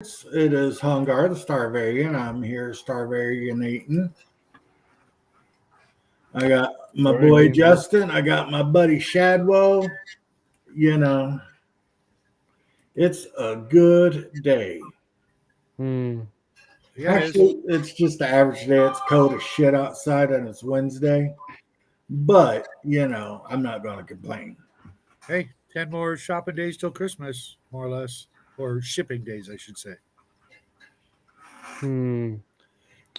It is Hungar the Starvarian. I'm here, Starvarian. I got my boy Justin. I got my buddy Shadwell. You know, it's a good day. Yeah, Actually, it's just the average day. It's cold as shit outside and it's Wednesday. But, I'm not going to complain. Hey, 10 more shopping days till Christmas, more or less. Or shipping days, I should say.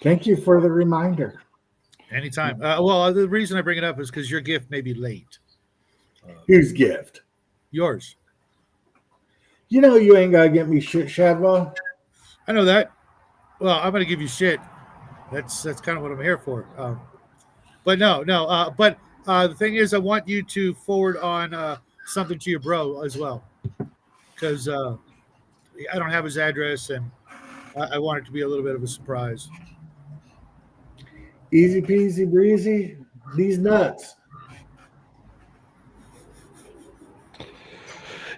Thank you for the reminder. Anytime. Well, the reason I bring it up is because your gift may be late. Whose gift? Yours. You ain't got to get me shit, Shadwell. I know that. Well, I'm going to give you shit. That's kind of what I'm here for. But no. But the thing is, I want you to forward on something to your bro as well, because I don't have his address, and I want it to be a little bit of a surprise. Easy peasy breezy. These nuts.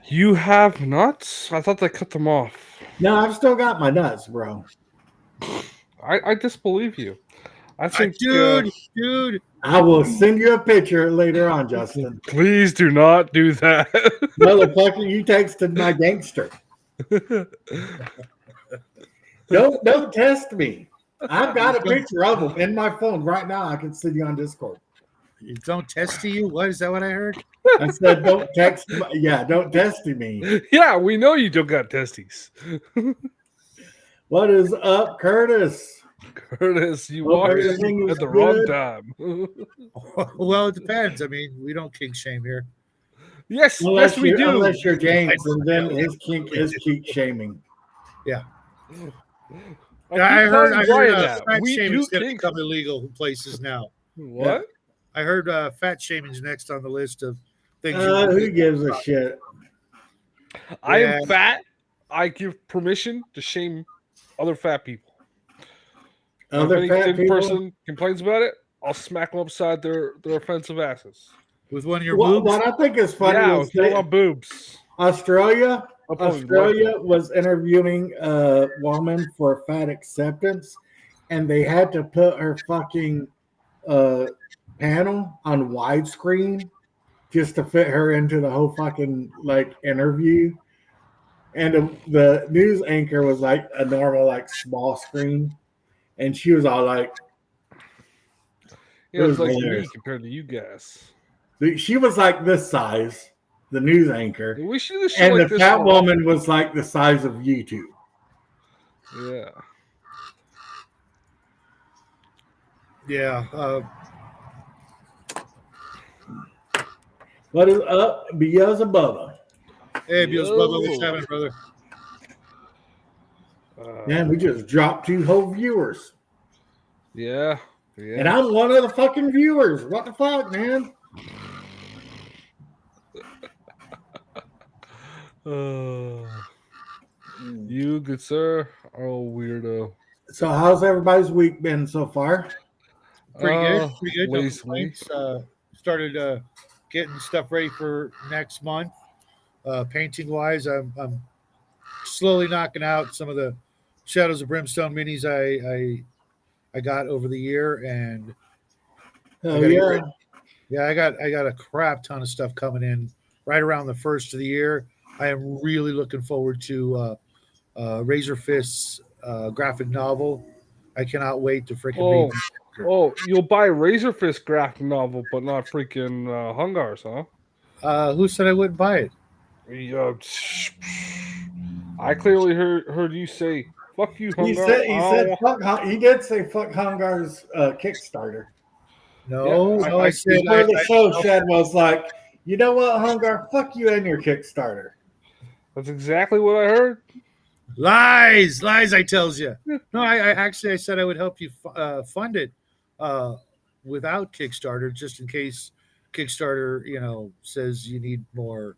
You have nuts? I thought they cut them off. No, I've still got my nuts, bro. I disbelieve you. I think, dude. I will send you a picture later on, Justin. Please do not do that. Motherfucker, you texted my gangster. Don't test me. I've got a picture of him in my phone right now. I can send you on Discord. You don't test you? What is that? What I heard? I said, don't text. Don't test me. Yeah, we know you don't got testes. What is up, Curtis? Curtis, you walked in at the wrong time. Well, it depends. I mean, we don't kink shame here. Yes, we do. Unless you're James, and then his kink is kink shaming. Yeah. I heard fat shaming is going to become illegal in places now. What? Yeah. I heard fat shaming is next on the list of things. Who gives a shit? I am fat. I give permission to shame other fat people. Other fat people? Person complains about it, I'll smack them upside their offensive asses. With one of your boobs? What I think is funny is boobs. Australia was interviewing a woman for fat acceptance, and they had to put her fucking panel on widescreen just to fit her into the whole fucking interview. And the news anchor was like a normal small screen, and she was all like, "Yeah, it was like me compared to you guys." She was like this size, the news anchor, we should and the fat woman was like the size of you two. Yeah. Yeah. What is up, Beelzebubba? Hey, Beelzebubba, what's happening, brother? Man, we just dropped 2 whole viewers. Yeah. And I'm one of the fucking viewers. What the fuck, man? You, good sir, are a weirdo. So how's everybody's week been so far? Pretty good. No complaints. Started getting stuff ready for next month. Painting wise, I'm slowly knocking out some of the Shadows of Brimstone minis I got over the year, and I got a crap ton of stuff coming in right around the first of the year. I am really looking forward to Razor Fist's graphic novel. I cannot wait to freaking read. You'll buy Razor Fist graphic novel, but not freaking Hungar's, huh? Who said I wouldn't buy it? I clearly heard you say "fuck you, Hungar." He did say "fuck Hungar's" Kickstarter. No, I said before the show. Shad was like, "You know what, Hungar? Fuck you and your Kickstarter." That's exactly what I heard. Lies, I tells you. No, I said I would help you fund it without Kickstarter, just in case Kickstarter, says you need more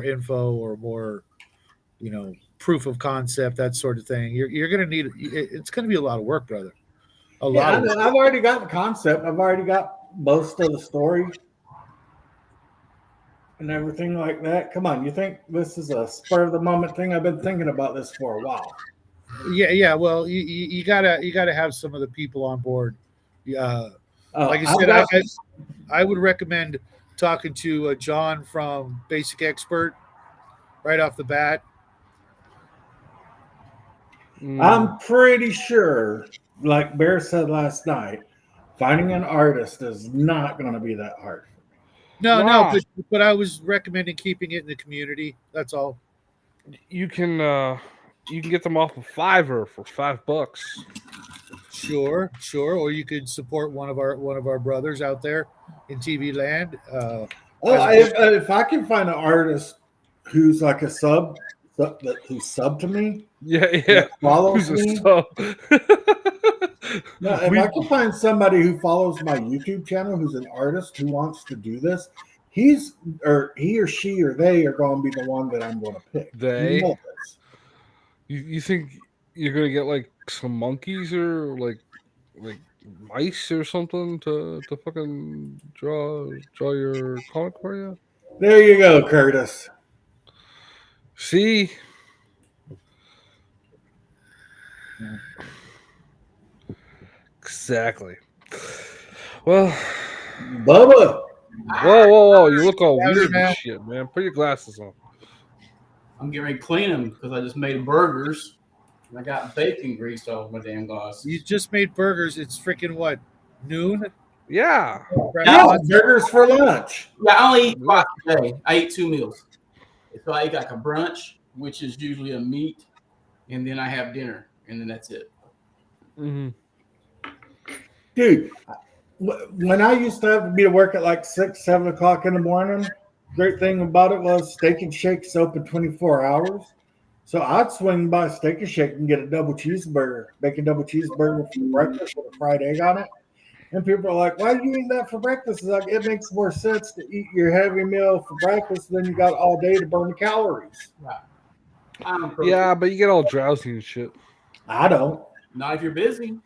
info or more, proof of concept, that sort of thing. You're going to need. It's going to be a lot of work, brother. I've already got the concept. I've already got most of the story. and everything like that. Come on, you think this is a spur of the moment thing? I've been thinking about this for a while. Yeah. Well, you gotta have some of the people on board. Yeah. Like I I've said, got, I would recommend talking to John from Basic Expert right off the bat. I'm pretty sure, like Bear said last night, finding an artist is not going to be that hard for me. No, Nah. but I was recommending keeping it in the community. That's all. You can get them off of Fiverr for $5. Sure. Or you could support one of our brothers out there in TV land. If I can find an artist who's like a who's sub to me, Yeah. that follows Who's a me. sub? No, if I can find somebody who follows my YouTube channel who's an artist who wants to do this, he or she or they are going to be the one that I'm going to pick. They? You know this. You think you're gonna get like some monkeys or like mice or something to fucking draw your comic for you? There you go, Curtis. See? Exactly. Well, Bubba. whoa! You look all Howdy, weird man. and shit, man. Put your glasses on. I'm getting ready to clean them because I just made burgers and I got bacon grease all over my damn glasses. You just made burgers. It's freaking what? Noon? Yeah. Yeah, burgers for lunch. Yeah, I only eat twice a day. I eat 2 meals. So I eat like a brunch, which is usually a meat, and then I have dinner, and then that's it. Mm-hmm. Dude, when I used to have to be to work at like 6, 7 o'clock in the morning, great thing about it was Steak and Shake's open 24 hours. So I'd swing by Steak and Shake and get a double cheeseburger, bacon double cheeseburger for breakfast with a fried egg on it. And people are like, why do you eat that for breakfast? It's like, it makes more sense to eat your heavy meal for breakfast than you got all day to burn the calories. Right. Yeah, but you get all drowsy and shit. I don't. Not if you're busy.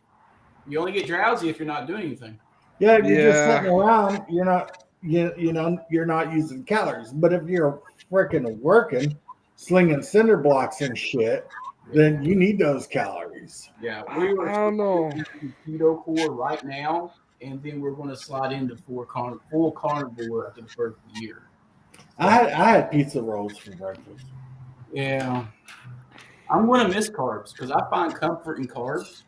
You only get drowsy if you're not doing anything. Yeah, if you're just sitting around, you're not, you're not using calories. But if you're freaking working, slinging cinder blocks and shit, then you need those calories. Yeah, we were I don't know. keto core right now, and then we're going to slide into full carnivore after the first year. I had pizza rolls for breakfast. Yeah, I'm going to miss carbs because I find comfort in carbs.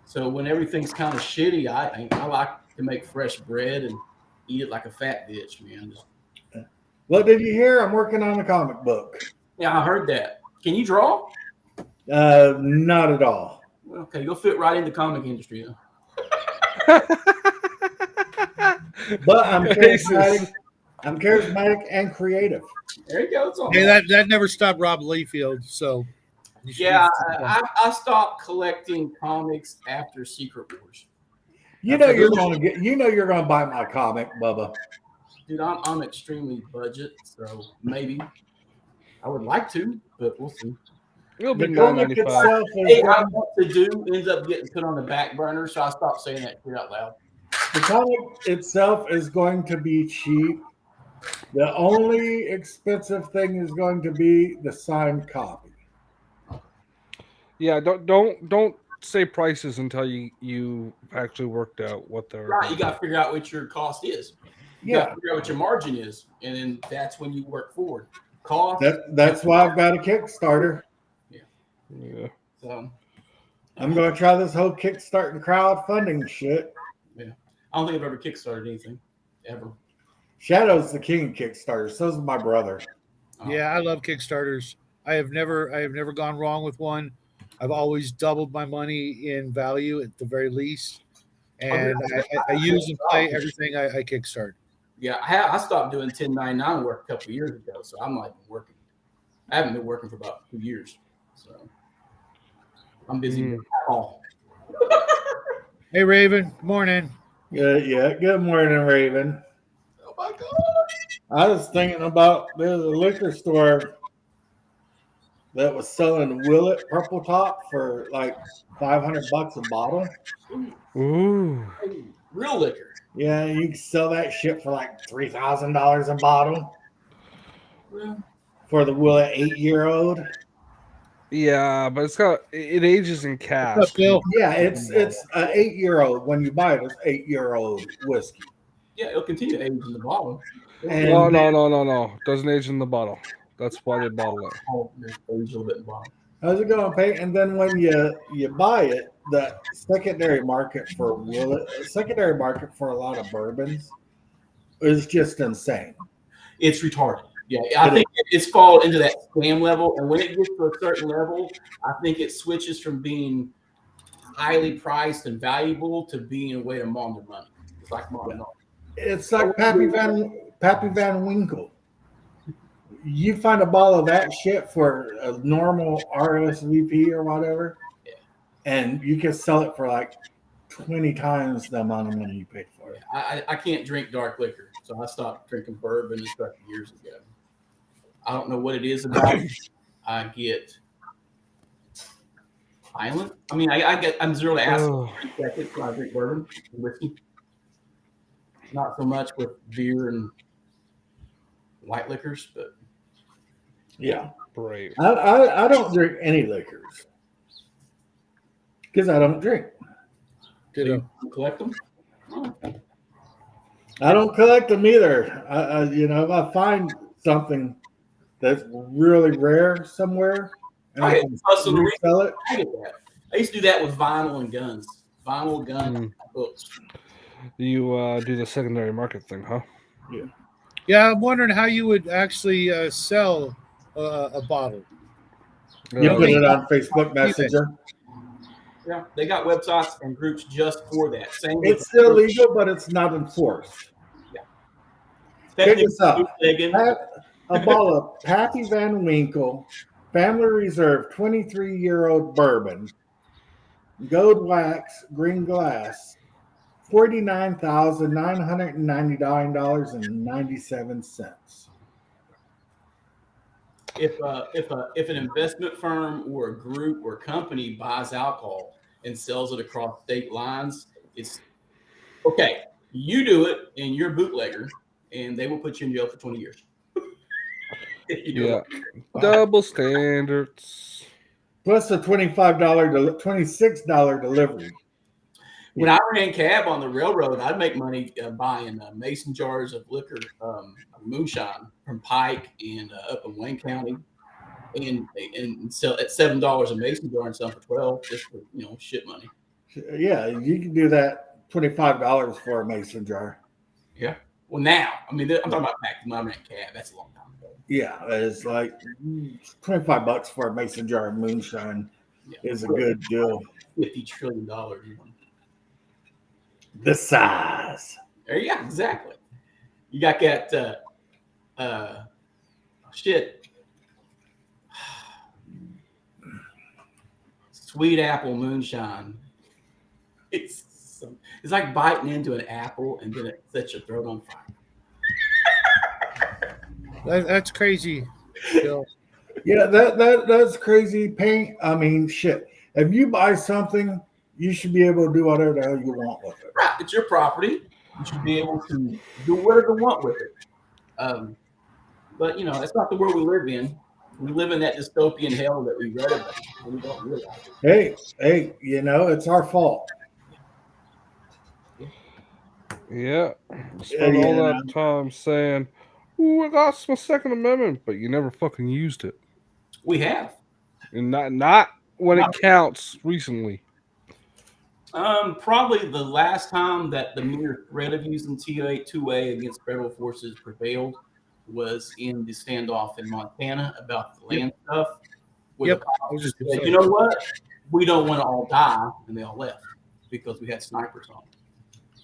So when everything's kind of shitty, I like to make fresh bread and eat it like a fat bitch, man. What did you hear? I'm working on a comic book. Yeah, I heard that. Can you draw? Not at all. Okay, you'll fit right in the comic industry, though. But I'm charismatic. I'm charismatic and creative. There you go. It's all Hey, right. that never stopped Rob Layfield. So you should Yeah, be- I stopped collecting comics after Secret Wars. You're gonna buy my comic, Bubba. Dude, I'm extremely budget, so maybe I would like to, but we'll see. It'll be The comic $9.95. itself Hey, is I want to do ends up getting put on the back burner, so I stopped saying that shit out loud. the comic itself is going to be cheap. The only expensive thing is going to be the signed copy. Yeah, don't say prices until you actually worked out what they're Right, you got to figure out what your cost is. You got Yeah, to figure out what your margin is, and then that's when you work forward. Cost. that's why I've got a Kickstarter. Yeah. So I'm going to try this whole Kickstarter and crowdfunding shit. I don't think I've ever kickstarted anything ever. Shadow's the king of Kickstarter. So's my brother. Yeah, I love Kickstarters. I have never gone wrong with one. I've always doubled my money in value at the very least, and I use and play everything I kickstart. Yeah, I stopped doing 1099 work a couple of years ago, so I'm not even working. I haven't been working for about 2 years, so I'm busy. All. Hey, Raven. Good morning. Yeah. Good morning, Raven. Oh my god! I was thinking about there's a liquor store that was selling Willet Purple Top for like $500 a bottle. Ooh. Hey, real liquor. Yeah, you can sell that shit for like $3,000 a bottle. Well, for the will it 8-year-old. Yeah, but it ages in cask. What's up, Bill? Yeah, it's an 8-year-old. When you buy it, it's 8-year-old whiskey. yeah, it'll continue to age in the bottle. And No. Doesn't age in the bottle. That's why they bottle it. Oh, age a little bit in the bottle. how's it going, Pete? And then when you buy it, the secondary market for a lot of bourbons is just insane. It's retarded. Yeah, I think it's fallen into that scam level, and when it gets to a certain level, I think it switches from being highly priced and valuable to being a way to launder money. It's like laundering. It's like Pappy Van Winkle. You find a bottle of that shit for a normal RSVP or whatever, and you can sell it for like 20 times the amount of money you paid for it. I can't drink dark liquor, so I stopped drinking bourbon and stuff years ago. I don't know what it is about it. I get violent. I mean, I'm zero to acid in 3 seconds when I drink bourbon and whiskey. Not so much with beer and white liquors, but Yeah. Right. I don't drink any liquors because I don't drink. you collect them. Oh. I don't collect them either. If I find something that's really rare somewhere and I can resell it. I get that. I used to do that with vinyl and guns. Vinyl gun books. You do the secondary market thing, huh? Yeah. Yeah, I'm wondering how you would actually sell a bottle. You put it on Facebook Messenger. Yeah, they got websites and groups just for that. It's still legal, but it's not enforced. Yeah. Check this out. A bottle of Pappy Van Winkle Family Reserve 23-year-old bourbon, gold wax, green glass, $49,999.97. If an investment firm or a group or company buys alcohol and sells it across state lines, it's okay. You do it and you're a bootlegger, and they will put you in jail for 20 years. Yeah, double standards. Plus the $26 delivery. When I ran cab on the railroad, I'd make money buying mason jars of liquor, moonshine from Pike and up in Wayne County, and sell at $7 a mason jar and sell for $12, just for shit money. Yeah, you can do that. $25 for a mason jar. Yeah. Well, now I'm talking about back when I ran cab. That's a long time ago. Yeah, it's like $25 for a mason jar of moonshine is a good deal. $50 trillion. The size. Yeah, exactly. You got that shit. Sweet apple moonshine. It's like biting into an apple and then it sets your throat on fire. That's crazy. Bill. Yeah, that's crazy. Paint. I mean, shit. If you buy something, you should be able to do whatever the hell you want with it. Right, it's your property. You should be able to do whatever you want with it. But that's not the world we live in. We live in that dystopian hell that we read about, and we don't realize it. Hey, it's our fault. Yeah, spent all that time saying, "Ooh, I got my Second Amendment," but you never fucking used it. We have, and not when it counts. Recently, probably the last time that the mere threat of using TeePublic against federal forces prevailed was in the standoff in Montana about the land stuff. Yep. Said, you know what? We don't want to all die, and they all left because we had snipers on.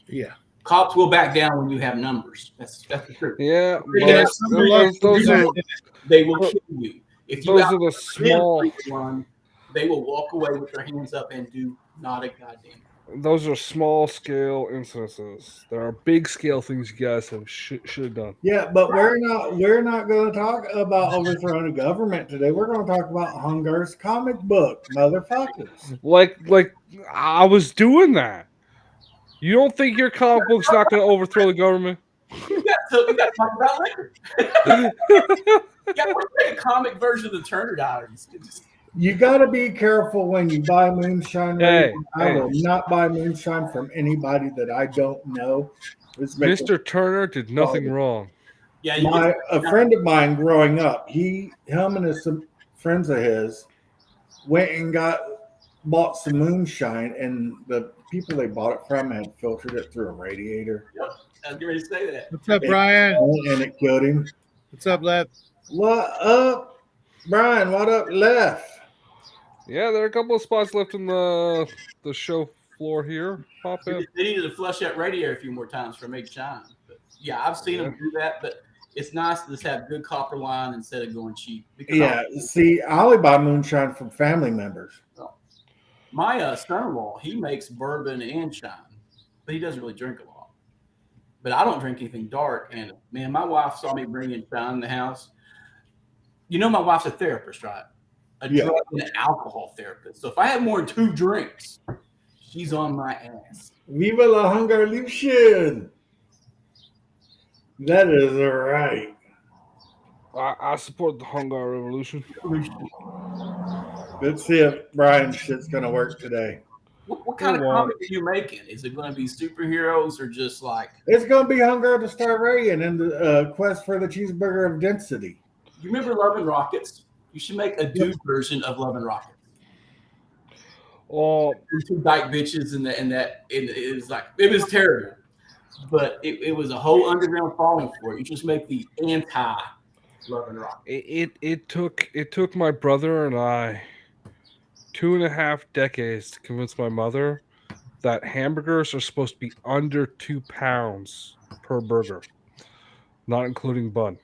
Yeah. Cops will back down when you have numbers. That's the truth. Yeah, they will kill you. If you are the small one, they will walk away with their hands up and do not a goddamn. Those are small scale instances. There are big scale things you guys should have done. Yeah, but we're not going to talk about overthrowing the government today. We're going to talk about Hungar's comic book, motherfuckers. Like I was doing that. You don't think your comic book's not going to overthrow the government? We got to talk about liquor. Yeah, we're like a comic version of the Turner Diaries. You got to be careful when you buy moonshine. Hey, I hey. will not buy moonshine from anybody that I don't know. Mr. Turner did nothing wrong. Yeah, you A friend of mine growing up, him and some friends of his went and bought some moonshine, and the people they bought it from had filtered it through a radiator. Yep, I was ready to say that. What's up, Brian? And it killed him. What's up, Lev? What up, Brian? What up, left? Yeah, there are a couple of spots left in the show floor here. Pop in. They needed to flush that radiator a few more times for it to make shine. But yeah, I've seen them do that, but it's nice to just have good copper line instead of going cheap. Yeah, see, I only buy moonshine from family members. My son-in-law, he makes bourbon and shine, but he doesn't really drink a lot. But I don't drink anything dark. And man, my wife saw me bringing shine in the house. You know, my wife's a therapist, right? A drug and alcohol therapist. So if I have more than 2 drinks, she's on my ass. Viva la Hungar Revolution! That is right. I support the Hungar Revolution. Let's see if Brian's shit's gonna work today. What kind of comic are you making? Is it going to be superheroes or just like? It's gonna be Hungar the Starvarian and the quest for the cheeseburger of density. You remember Love and Rockets? You should make a dude version of Love and Rockets. Oh, 2 dyke bitches and it was like it was terrible, but it was a whole underground following for it. You just make the anti Love and Rockets. It took my brother and I 2.5 decades to convince my mother that hamburgers are supposed to be under 2 pounds per burger, not including bun.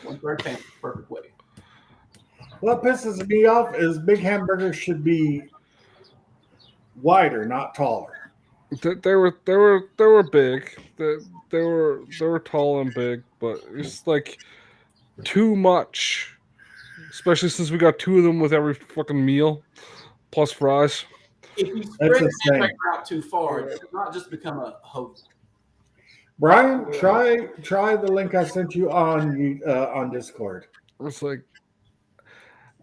1/3 pound, perfect way. What pisses me off is big hamburgers should be wider, not taller. They were big. They were tall and big, but it's like too much. Especially since we got 2 of them with every fucking meal, plus fries. If you spread the out too far, it does not just become a hoax. Brian, try the link I sent you on Discord. It's like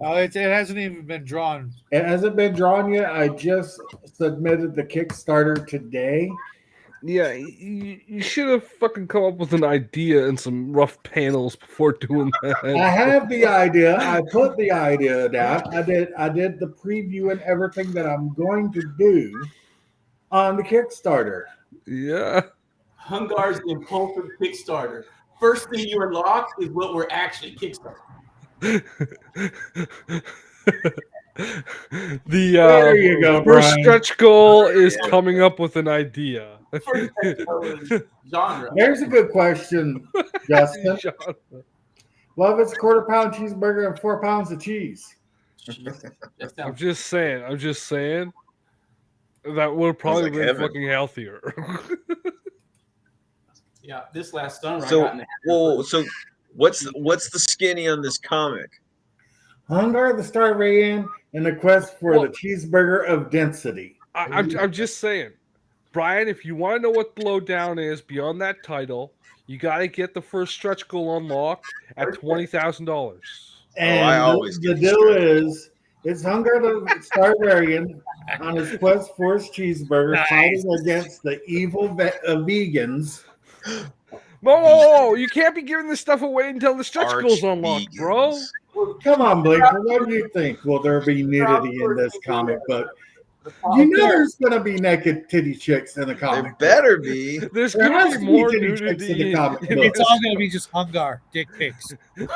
it hasn't even been drawn. It hasn't been drawn yet. I just submitted the Kickstarter today. Yeah, you should have fucking come up with an idea and some rough panels before doing that. I have the idea. I put the idea down. I did the preview and everything that I'm going to do on the Kickstarter. Yeah. Hungar's impulsive Kickstarter. First thing you unlock is what we're actually Kickstarting. There you go, first Brian. stretch goal is coming up with an idea. First stretch goal is genre. There's a good question, Justin. Well, if it's a 1/4 pound cheeseburger and 4 pounds of cheese. I'm just saying. That would probably be fucking healthier. Yeah, this last summer So, I got in the so what's the skinny on this comic? Hungar the Starvarian and the quest for the cheeseburger of density. I'm just saying, Brian, if you want to know what the lowdown is beyond that title, you got to get the first stretch goal unlocked at $20,000. And I always the get deal stretch. is, it's Hungar the Starvarian on his quest for his cheeseburger, fighting against the evil vegans. Whoa, you can't be giving this stuff away until the stretch goal's unlocked, bro. Come on, Blake. What do you think? Will there be nudity in this comic book? You know there's going to be naked titty chicks in the comic. There better be. There's There going has to to be be more titty chicks in the nudity. comic book. It's all going to be just Hungar dick pics. You're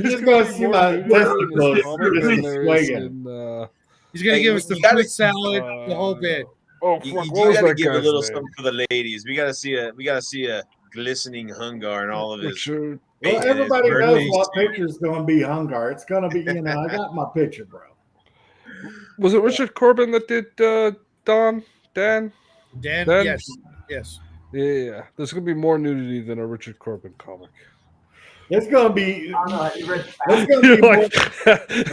just going to see my testicles just swinging. He's going to give us the fruit salad, the whole bit. Oh, You fuck, what was gotta that give a guy's little name? something for the ladies. We gotta see a glistening Hungar and all of his. Richard. Well, everybody his knows birthday what suit. picture's going to be Hungar. It's going to be, I got my picture, bro. Was it Richard Corbin that did Dan? Dan, yes. Yeah. There's going to be more nudity than a Richard Corbin comic. It's going to be, I don't know, have you read it's going to be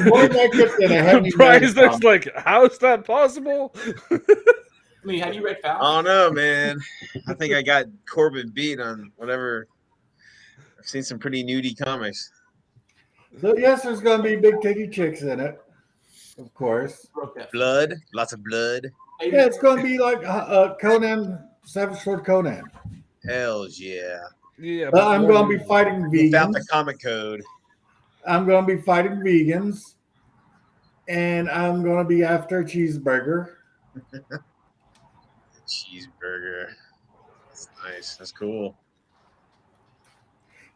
more naked than a heavy Brian's metal next like, how is that possible? I mean, have you read Faust? I don't know, man. I think I got Corbin beat on whatever. I've seen some pretty nudie comics. So yes, there's going to be big titty chicks in it, of course. Broke that. Blood, lots of blood. Yeah, it's going to be like Conan, Savage Sword Conan. Hells yeah. Yeah, But I'm more going to be than- fighting Without the vegans. comic code. I'm going to be fighting vegans. And I'm going to be after a cheeseburger. Cheeseburger. That's nice. That's cool.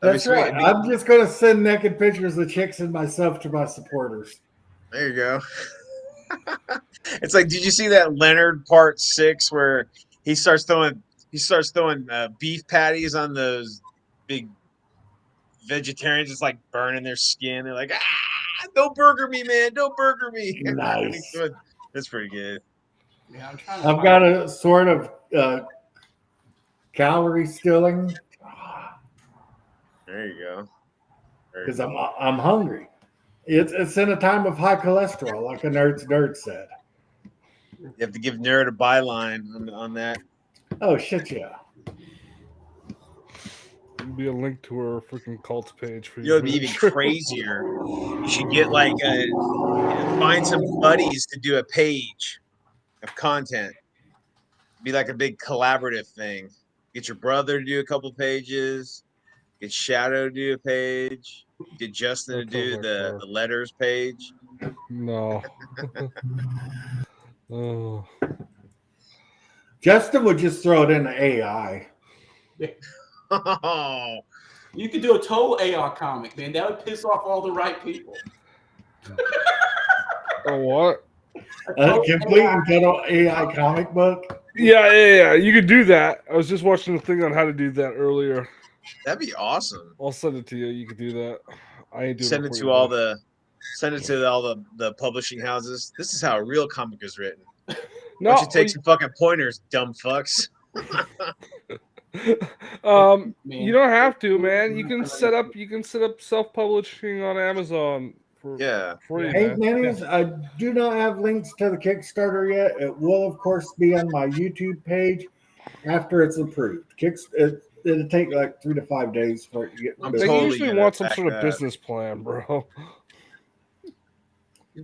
That's right. I'm just going to send naked pictures of chicks and myself to my supporters. There you go. It's like, did you see that Leonard Part 6 where he starts throwing beef patties on those big vegetarians, just like burning their skin? They're like, don't burger me, man, don't burger me. Nice. That's pretty good. Yeah, I'm trying to I've find- got a sort of calorie stealing There you go. because I'm hungry. It's in a time of high cholesterol, like a nerd said. You have to give Nerd a byline on that. Oh shit, yeah. It'd be a link to her freaking cult page for You know, it'd be even crazier. You should get like find some buddies to do a page of content. Be like a big collaborative thing. Get your brother to do a couple pages. Get Shadow to do a page. Get Justin to That do sounds like the fun. letters page. No. Oh. Justin would just throw it in the AI. Oh, You could do a total a.ot comic, man. That would piss off all the right people. Oh, what? A complete and total AI comic book. Yeah. You could do that. I was just watching the thing on how to do that earlier. that'd be awesome. I'll send it to you. You could do that. I ain't doing Send it for to you, all though. the publishing houses. This is how a real comic is written. No, Why don't you take some fucking pointers, dumb fucks? Man. you don't have to, man. You can set up self-publishing on Amazon for Yeah. free, Hey, man. Nannies, I do not have links to the Kickstarter yet. It will, of course, be on my YouTube page after it's approved. It'll take like 3 to 5 days for it to get. I'm They totally usually gonna want some back sort of that. business plan, bro.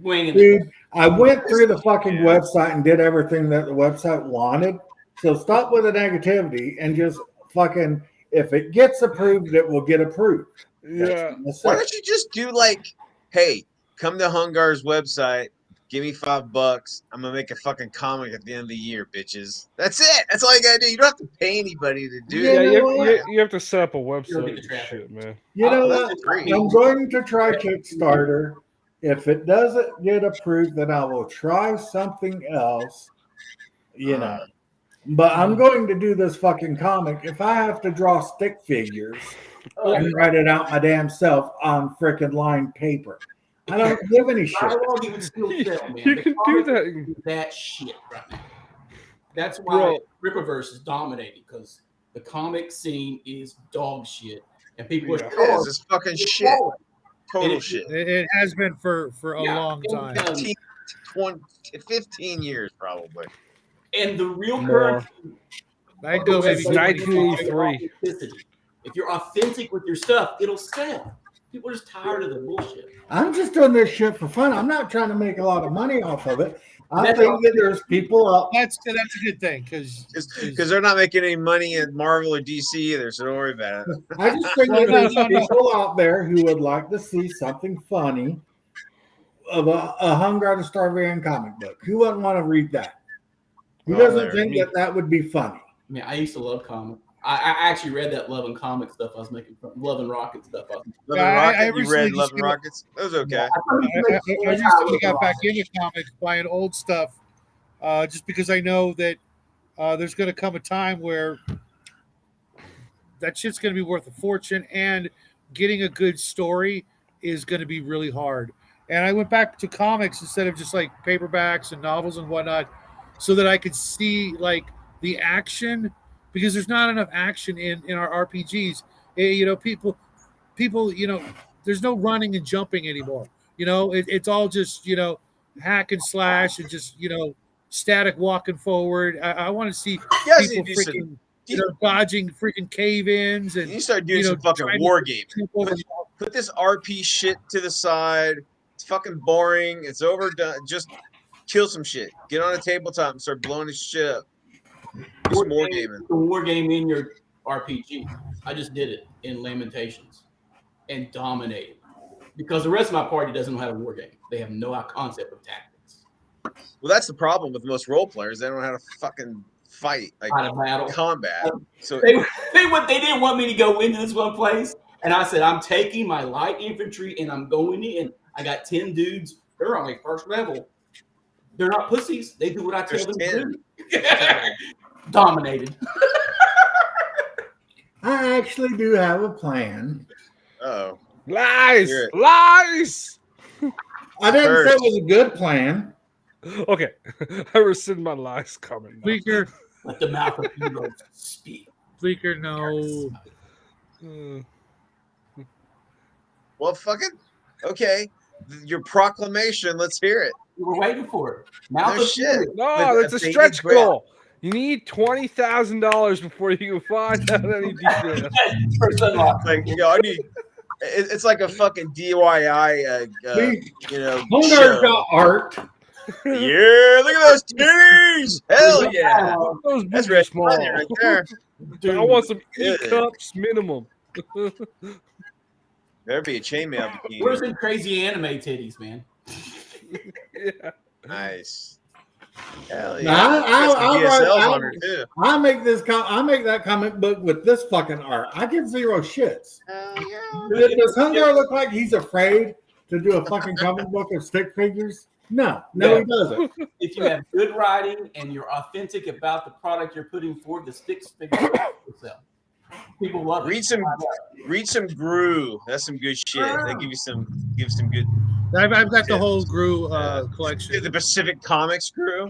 Winging it. Dude, I went through the fucking Yeah. website and did everything that the website wanted. So stop with the negativity and just fucking, if it gets approved, it will get approved. Yeah. That's Why it. don't you just do like, hey, come to Hungar's website, give me $5. I'm gonna make a fucking comic at the end of the year, bitches. That's it. That's all you gotta do. You don't have to pay anybody to do Yeah, it. you know what? You have to set up a You'll website get the and traffic. shit, man. You know that's what? great. I'm going to try Kickstarter. If it doesn't get approved, then I will try something else. You know. But I'm going to do this fucking comic. If I have to draw stick figures and write it out my damn self on frickin' lined paper, I don't give any shit. Dialogue even still sell, man. You The can do comic that. is that shit right now. That's why Bro. Rippaverse is dominating, because the comic scene is dog shit, and people are Yeah. It is. It's fucking shit. Total shit. It has been for a long time. 15 years probably. And the real More. currency I'd go maybe Since 1983. authenticity. If you're authentic with your stuff, it'll sell. People are just tired of the bullshit. I'm just doing this shit for fun. I'm not trying to make a lot of money off of it. I think that there's people out. That's a good thing because Because they're not making any money in Marvel or DC either, so don't worry about it. I just think that there's people out there who would like to see something funny of a Hungar the Starvarian comic book. Who wouldn't want to read that? Who Well, doesn't think me. that would be funny? I mean, I used to love comics. I actually read that Love and Comic stuff I was making, Love and Rocket stuff. Love and Yeah, Rocket, I you recently read just Love and came- Rockets? That was okay. I recently got back into comics buying old stuff just because I know that there's going to come a time where that shit's going to be worth a fortune, and getting a good story is going to be really hard. And I went back to comics instead of just like paperbacks and novels and whatnot, so that I could see like the action, because there's not enough action in our RPGs. People, there's no running and jumping anymore. It's all just hack and slash and just static walking forward. I want to see You guys people need to do freaking some, dodging freaking cave-ins and you start doing some fucking trying to war games. trip over Put this RP shit to the side. It's fucking boring. It's overdone. Just kill some shit. Get on a tabletop and start blowing this shit up. Do some more gaming. The war game in your RPG. I just did it in Lamentations and dominated because the rest of my party doesn't know how to war game. They have no concept of tactics. Well, that's the problem with most role players. They don't know how to fucking fight, like Fight a battle. combat. So they didn't want me to go into this one place, and I said I'm taking my light infantry and I'm going in. I got 10 dudes. They're only first level. They're not pussies. They do what I tell them to do. Dominated. I actually do have a plan. oh, Lies! Hear it. Lies! I didn't say it was a good plan. Okay. I rescind my lies comment. now. Bleaker, Let the mouth of heroes speak. Bleaker, no. well, fucking okay. Your proclamation. Let's hear it. We were waiting for it. Mouth No of shit. heroes. No, With that's a a stretch bated breath. goal. You need $20,000 before you can find out any details. First unlock. Like, I need. It's like a fucking DIY, Hungar's show. got art. Yeah, look at those titties! Hell yeah! Those That's boobies red are small. money right there. I want some Dude. E-cups minimum. There'd be a chainmail bikini. Where's some crazy anime titties, man? Yeah. Nice. Hell Now, yeah! Got some DSLs on her too. I make that comic book with this fucking art. I give zero shits. Hell yeah! Does Hungar look like he's afraid to do a fucking comic book of stick figures? No, he doesn't. If you have good writing and you're authentic about the product you're putting forward, the sticks figure itself. People love it. Read some Gru. That's some good shit. They give some good. I've got the whole Gru collection. The Pacific Comics Gru.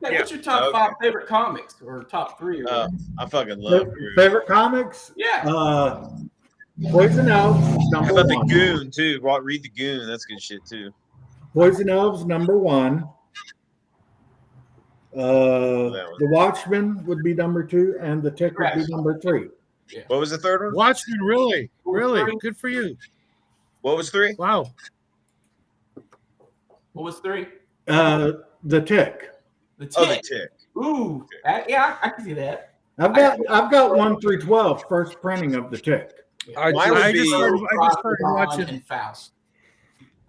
Hey, what's your top 5 favorite comics or top 3? Or I fucking love Gru. Favorite comics? yeah. Poison Elves, How number about the one. Goon too? Read the Goon. That's good shit too. Poison Elves, number 1. The Watchmen would be number 2, and the Tick would be number 3. What was the third one? Watchmen, really? Good for you. What was 3? Wow. What was 3? The Tick. The Tick. Oh, the Tick. Ooh, yeah, I can see that. I've got 1 through 12, first printing of the Tick. Mine would I be- just started watching. And Faust.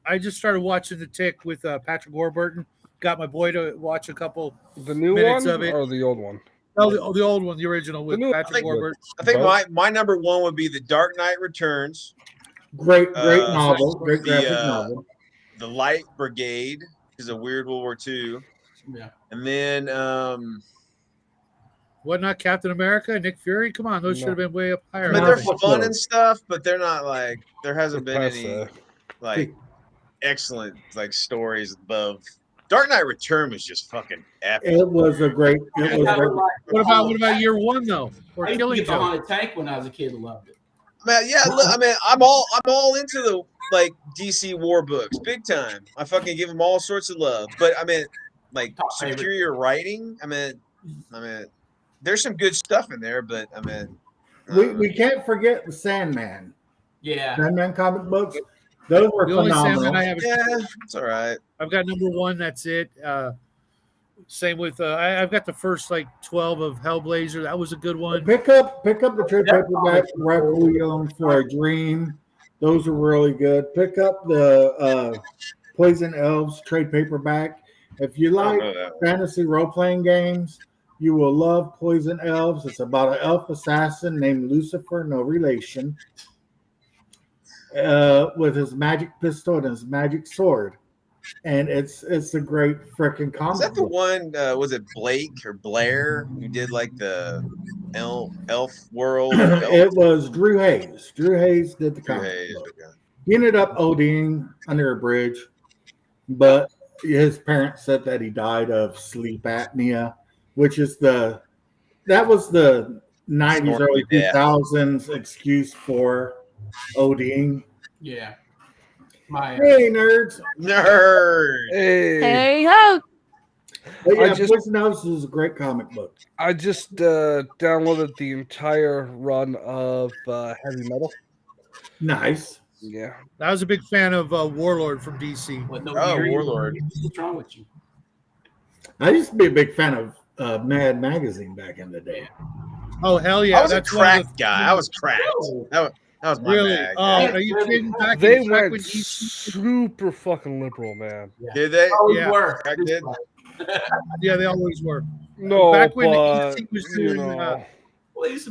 I just started watching The Tick with Patrick Warburton. Got my boy to watch a couple. The new Minutes one of it. or the old one? Oh, the old one, the original with The new- Patrick Warburton. I think Both? my number 1 would be The Dark Knight Returns, Great novel, great graphic the, novel. The Light Brigade is a weird World War II, Yeah. and then What, not Captain America, Nick Fury? Come on, those No. should have been way up higher. I mean, No, they're fuck fun no. and stuff, but they're not like there hasn't been Past any that. like excellent like stories above. Dark Knight Return was just fucking epic. It was a great. It was I a, What about year 1 though? Or I used to Killing get Joke? behind a tank when I was a kid and loved it. Man, yeah, look, I mean, I'm all into the like DC war books, big time. I fucking give them all sorts of love, but I mean, like Top favorite. superior writing. I mean, there's some good stuff in there, but I mean, we can't forget the Sandman. Yeah. Sandman comic books. Those were The only phenomenal. Sandman I have, yeah, it's all right. I've got number 1. That's it. Same with I've got the first like 12 of Hellblazer. That was a good one. Pick up the trade paperback Requiem for a Dream. Those are really good. Pick up the Poison Elves trade paperback. If you I don't like know that. fantasy role-playing games, you will love Poison Elves. It's about an elf assassin named Lucifer, no relation, with his magic pistol and his magic sword. And it's a great freaking comic Is that the book. one? Was it Blake or Blair who did like the Elf World? It was Drew Hayes. Drew Hayes did the Drew comic Hayes, book. okay. He ended up ODing under a bridge, but his parents said that he died of sleep apnea, which is that was the 90s, early Snorting death. 2000s excuse for ODing. Yeah. My Hey, nerds. Nerd. Hey, Hey ho! But I yeah, just- Poison Elves is a great comic book. I just downloaded the entire run of Heavy Metal. Nice. Yeah. I was a big fan of Warlord from DC. What, no Oh, Eerie? Warlord. What's wrong with you? I used to be a big fan of Mad Magazine back in the day. Oh hell I yeah! was a That's one of cracked guy. I was cracked. No. That was my really. bag. Oh, Yeah. are you kidding? Back They back went when DC super fucking liberal, man. Did they? Always Yeah. were. Crack This did? way. Yeah, they always were. No, Back when but EC was you doing, know, Well, they used to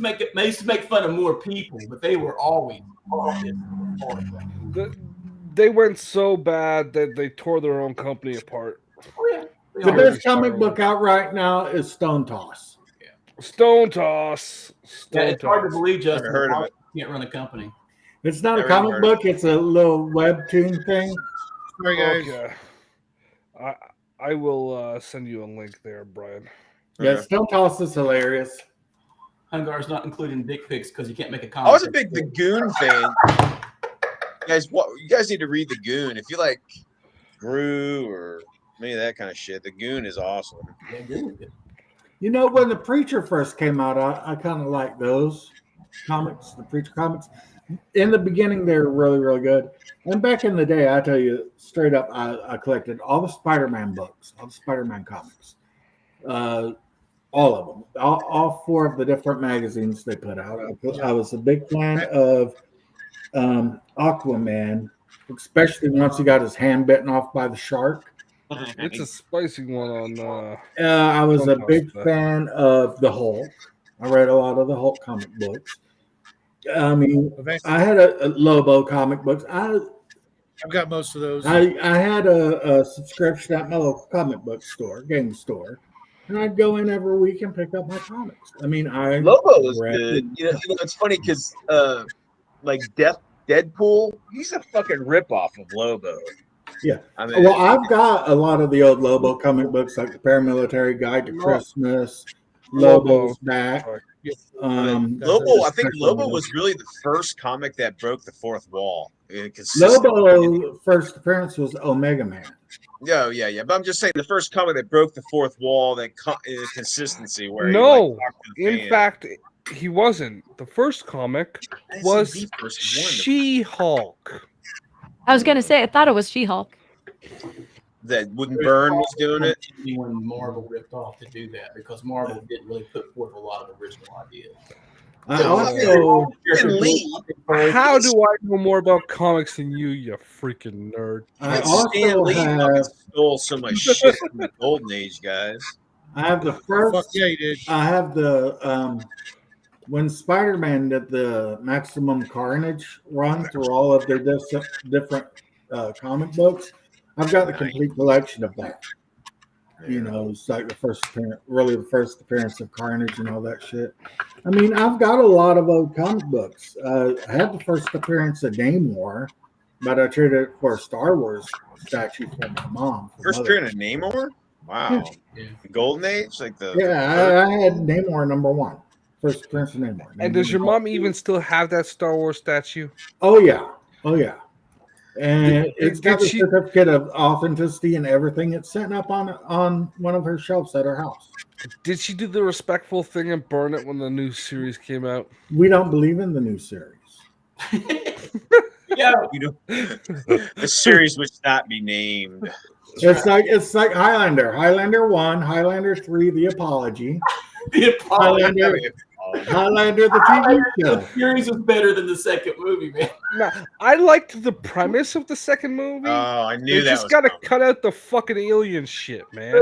make fun of more people, but they were always they went so bad that they tore their own company apart. Oh yeah. They The always- best comic book out right now is Stone Toss. Stone Toss. Yeah, it's hard to Toss. believe, Justin. Never heard of why it. you can't run a company. It's not a Never even comic heard book; it's a little webtoon thing. sorry guys. Okay. I will send you a link there, Brian. Yeah, Okay. Stone Toss is hilarious. Hungar's not including dick pics because you can't make a I comic. was a big The Goon fan. You guys need to read The Goon. If you like Gru or any of that kind of shit, The Goon is awesome. Yeah, good. You know, when the Preacher first came out, I kind of liked those comics, the Preacher comics. In the beginning, they were really, really good. And back in the day, I tell you straight up, I collected all the Spider-Man books, all the Spider-Man comics, all of them, all four of the different magazines they put out. I was a big fan of Aquaman, especially once he got his hand bitten off by the shark. It's a spicy one on. I was a big Fantastic. fan of the Hulk. I read a lot of the Hulk comic books. I mean, I had a Lobo comic books. I've got most of those. I had a subscription at my local comic book store, game store, and I'd go in every week and pick up my comics. I mean, Lobo was read- good. You know, it's funny because like Deadpool, he's a fucking ripoff of Lobo. Yeah. I mean, Well, I've got a lot of the old Lobo comic books, like the Paramilitary Guide to Christmas, Lobo's Back. Lobo, I think Special Lobo one. was really the first comic that broke the fourth wall. Consistently. Lobo's first appearance was Omega Man. Yeah. But I'm just saying the first comic that broke the fourth wall, that consistency where No, he, like, talked to the in fan. fact, he wasn't. The first comic That's was the first one She-Hulk. I was gonna say I thought it was She-Hulk. that Wooden Burn was doing it. When Marvel ripped off to do that because Marvel didn't really put forth a lot of original ideas. I also Stan Lee. How do I know more about comics than you freaking nerd? I Stan also Lee fucking have stole so much shit from the Golden Age guys. I have the Fuck first yeah, you did. I have the when Spider-Man did the Maximum Carnage run through all of their different comic books. I've got the complete collection of that. You know, it's like the first appearance of Carnage and all that shit. I mean, I've got a lot of old comic books. I had the first appearance of Namor, but I traded it for a Star Wars statue from my mom. First appearance of Namor? Wow. Yeah. The Golden Age? Like the Yeah, I had Namor #1. First appearance of Namor. And does your mom even still have that Star Wars statue? Oh yeah. And it's got Did the she- certificate of authenticity and everything. It's sitting up on one of her shelves at her house. Did she do the respectful thing and burn it when the new series came out? We don't believe in the new series. Yeah, you know the series would not be named. It's like Highlander. Highlander 1, Highlander 3, The Apology. the Highlander, Highlander the TV show. The series was better than the second movie, man. No, I liked the premise of the second movie. Oh, I knew They that just was gotta coming. cut out the fucking alien shit, man.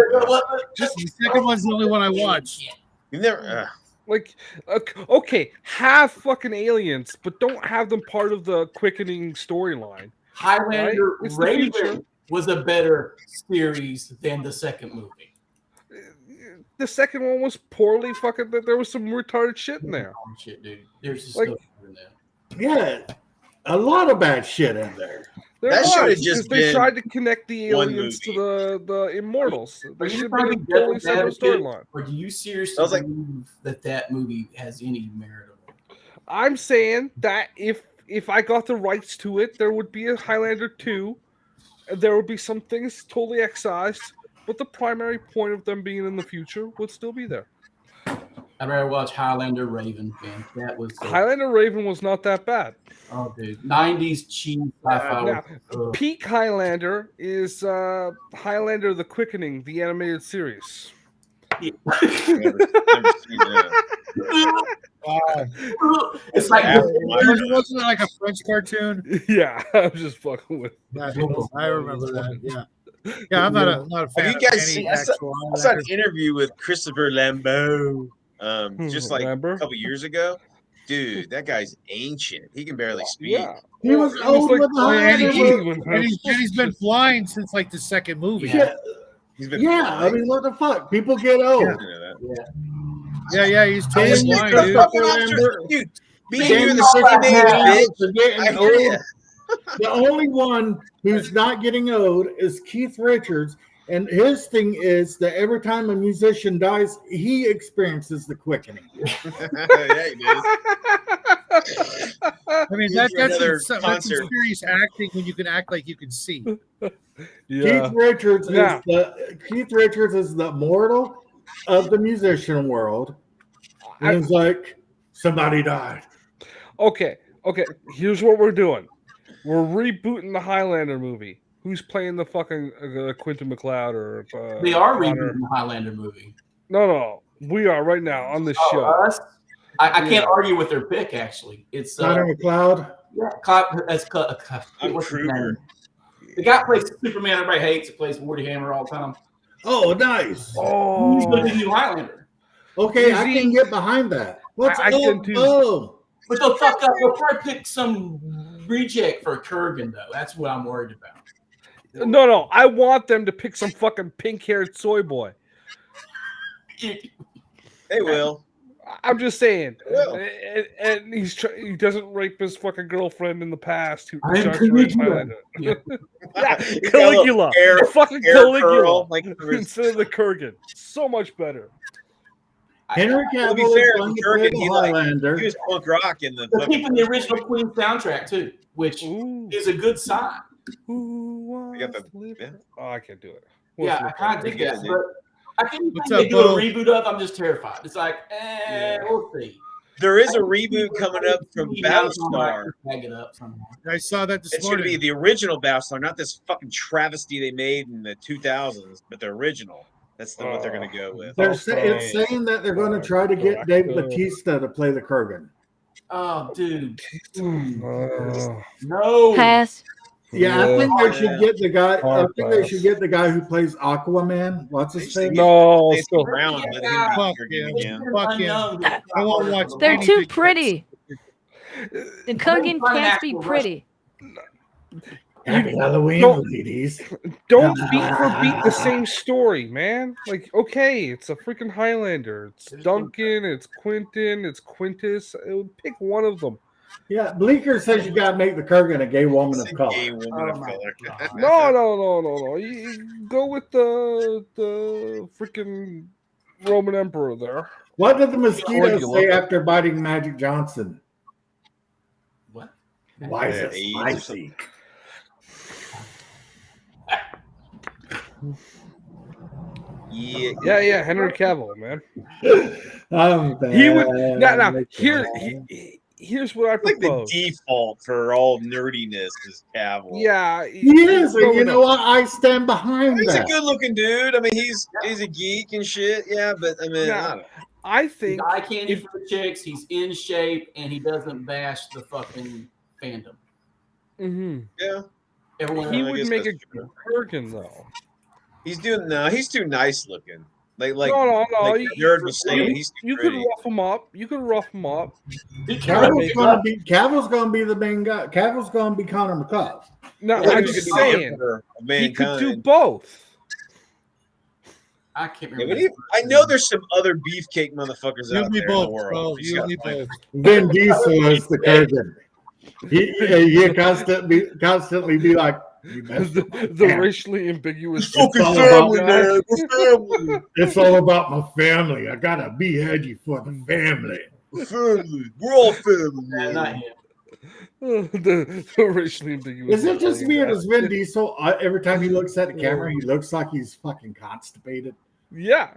Just the second one's the only one I watched. You never. Like, okay, have fucking aliens, but don't have them part of the quickening storyline. Highlander Right? It's the future. Raven was a better series than the second movie. The second one was poorly fucking. There was some retarded shit in there. Oh, shit, dude. There's just Like- stuff in there. Yeah, a lot of bad shit in there. There That was, should've because just they been tried to connect the one aliens to movie. the immortals. Are They you should have trying been to a totally get separate that storyline. Or do you seriously I was like- believe that movie has any merit of it? I'm saying that if I got the rights to it, there would be a Highlander 2. There would be some things totally excised, but the primary point of them being in the future would still be there. I'd rather watch Highlander Raven, man. That was Highlander Raven was not that bad. oh, dude, 90s cheese sci-fi. Now, was, peak Highlander is Highlander: The Quickening, the animated series. Never seen that. It's like Wasn't it like a French cartoon? Yeah, I'm just fucking with. Yeah, I remember that. Yeah, I'm not a fan. Have you guys of seen? any I saw an actual interview with Christopher Lambeau, just like Remember? a couple years ago. Dude, that guy's ancient. He can barely speak. Yeah, He was old with the Highlander. and he's been flying since like the second movie. Yeah, He's been I mean, what the fuck? People get old. I didn't know that. Yeah, he's totally Hey, blind, Christopher dude. Fucking Lambert. officer- Dude, being Jamie doing the skinny man, bitch. I hear ya. The only one who's not getting old is Keith Richards, and his thing is that every time a musician dies, he experiences the quickening. Yeah, he does. I mean, He's for another that's some concert. serious acting when you can act like you can see. yeah. Keith Richards Yeah. is the mortal of the musician world. And it's like somebody died. Okay. Here's what we're doing. We're rebooting the Highlander movie. Who's playing the fucking Quentin MacLeod or? they are Connor? rebooting the Highlander movie. No. We are right now on this show. Us? I can't argue with their pick. Actually, it's Connor McLeod. that's I'm what's his Kruger. name? The guy who plays Superman. Everybody hates. It plays Woody Hammer all the time. Oh, nice. He's going to be the new Highlander. Okay, Is I he- can get behind that. What's I can too. But they'll fuck up. They'll probably pick some reject for Kurgan, though. That's what I'm worried about. No. I want them to pick some fucking pink-haired soy boy. They will. I'm just saying. Well. And he doesn't rape his fucking girlfriend in the past. Who I am tries to rape Caligula. Highlander. Yeah. Yeah, He's got a little Caligula. hair- Fucking hair Caligula. curl, like for his- Instead of the Kurgan. So much better. Henry To be Cavill fair, is going to Kurgan, play the he Highlander. was punk rock in the They're fucking. keeping the original Queen soundtrack too, which Ooh. is a good sign. Who We got the- was yeah. Oh, I can't do it. Yeah, I kind of dig Pretty that. good, But I think What's they up, do a Bo? reboot of. I'm just terrified. It's like, we'll see. There is a reboot coming up from Battlestar. Tag it up somehow. I saw that this It's going to morning. be the original Battlestar, not this fucking travesty they made in the 2000s, but the original. That's what they're going to go with. It's saying that they're going to try to get Dave Bautista to play the Kurgan. Oh, dude. Oh. No. Pass. Yeah, I think they should Yeah. get the guy. I Hard think they pass. should get the guy who plays Aquaman. What's his face? No, Stacey still. Brown, let him Yeah. be Fuck Kurgan yeah. again. Fuck Unknown. I won't watch They're any too big pretty. The Kurgan find an can't be actual pretty. Happy Halloween, Don't- ladies. Don't beat for beat the same story, man. Like, okay, it's a freaking Highlander. It's Duncan, it's Quentin, it's Quintus. Pick one of them. Yeah, Bleecker says you got to make the Kurgan a gay woman It's of a color. gay woman Oh of my color. God. No. You go with the freaking Roman Emperor there. What did the mosquito Caligula. say after biting Magic Johnson? What? Why is Yeah, it AIDS or spicy? Yeah. Henry Cavill, man. He He would now. Here's what I Like the propose. default for all nerdiness is Cavill. Yeah, He is, go and you with know him. what? I stand behind He's a that. good looking dude. I mean, he's a geek and shit. Yeah, but I mean, Yeah. I don't know. I He's think eye candy if- for the chicks. He's in shape, and he doesn't bash the fucking fandom. Mhm. Yeah, Everyone, he I would guess make a that's true. Kurgan though. He's too nice looking. Like No. like you, the nerd was saying, he's too you could pretty. rough him up. You could rough him up. Cavill's gonna be the main guy. Cavill's gonna be Connor McLeod. No, Yeah, I'm he just could be the saying emperor of he could do mankind. both. I can't Yeah, remember. but I know there's some other beefcake motherfuckers You'll out be there in both, the world. bro. We just You'll gotta be find both. Vin Diesel is the Kurgan. He constantly be like, you messed up my The family. racially ambiguous. Fucking It's all family, about- man. Family. It's all about my family. I gotta be edgy for the family. Family. We're all family. Yeah, man. not him. the racially ambiguous. Is it just Italian me or guy. does Vin Diesel, every time he looks at the camera, he looks like he's fucking constipated? Yeah.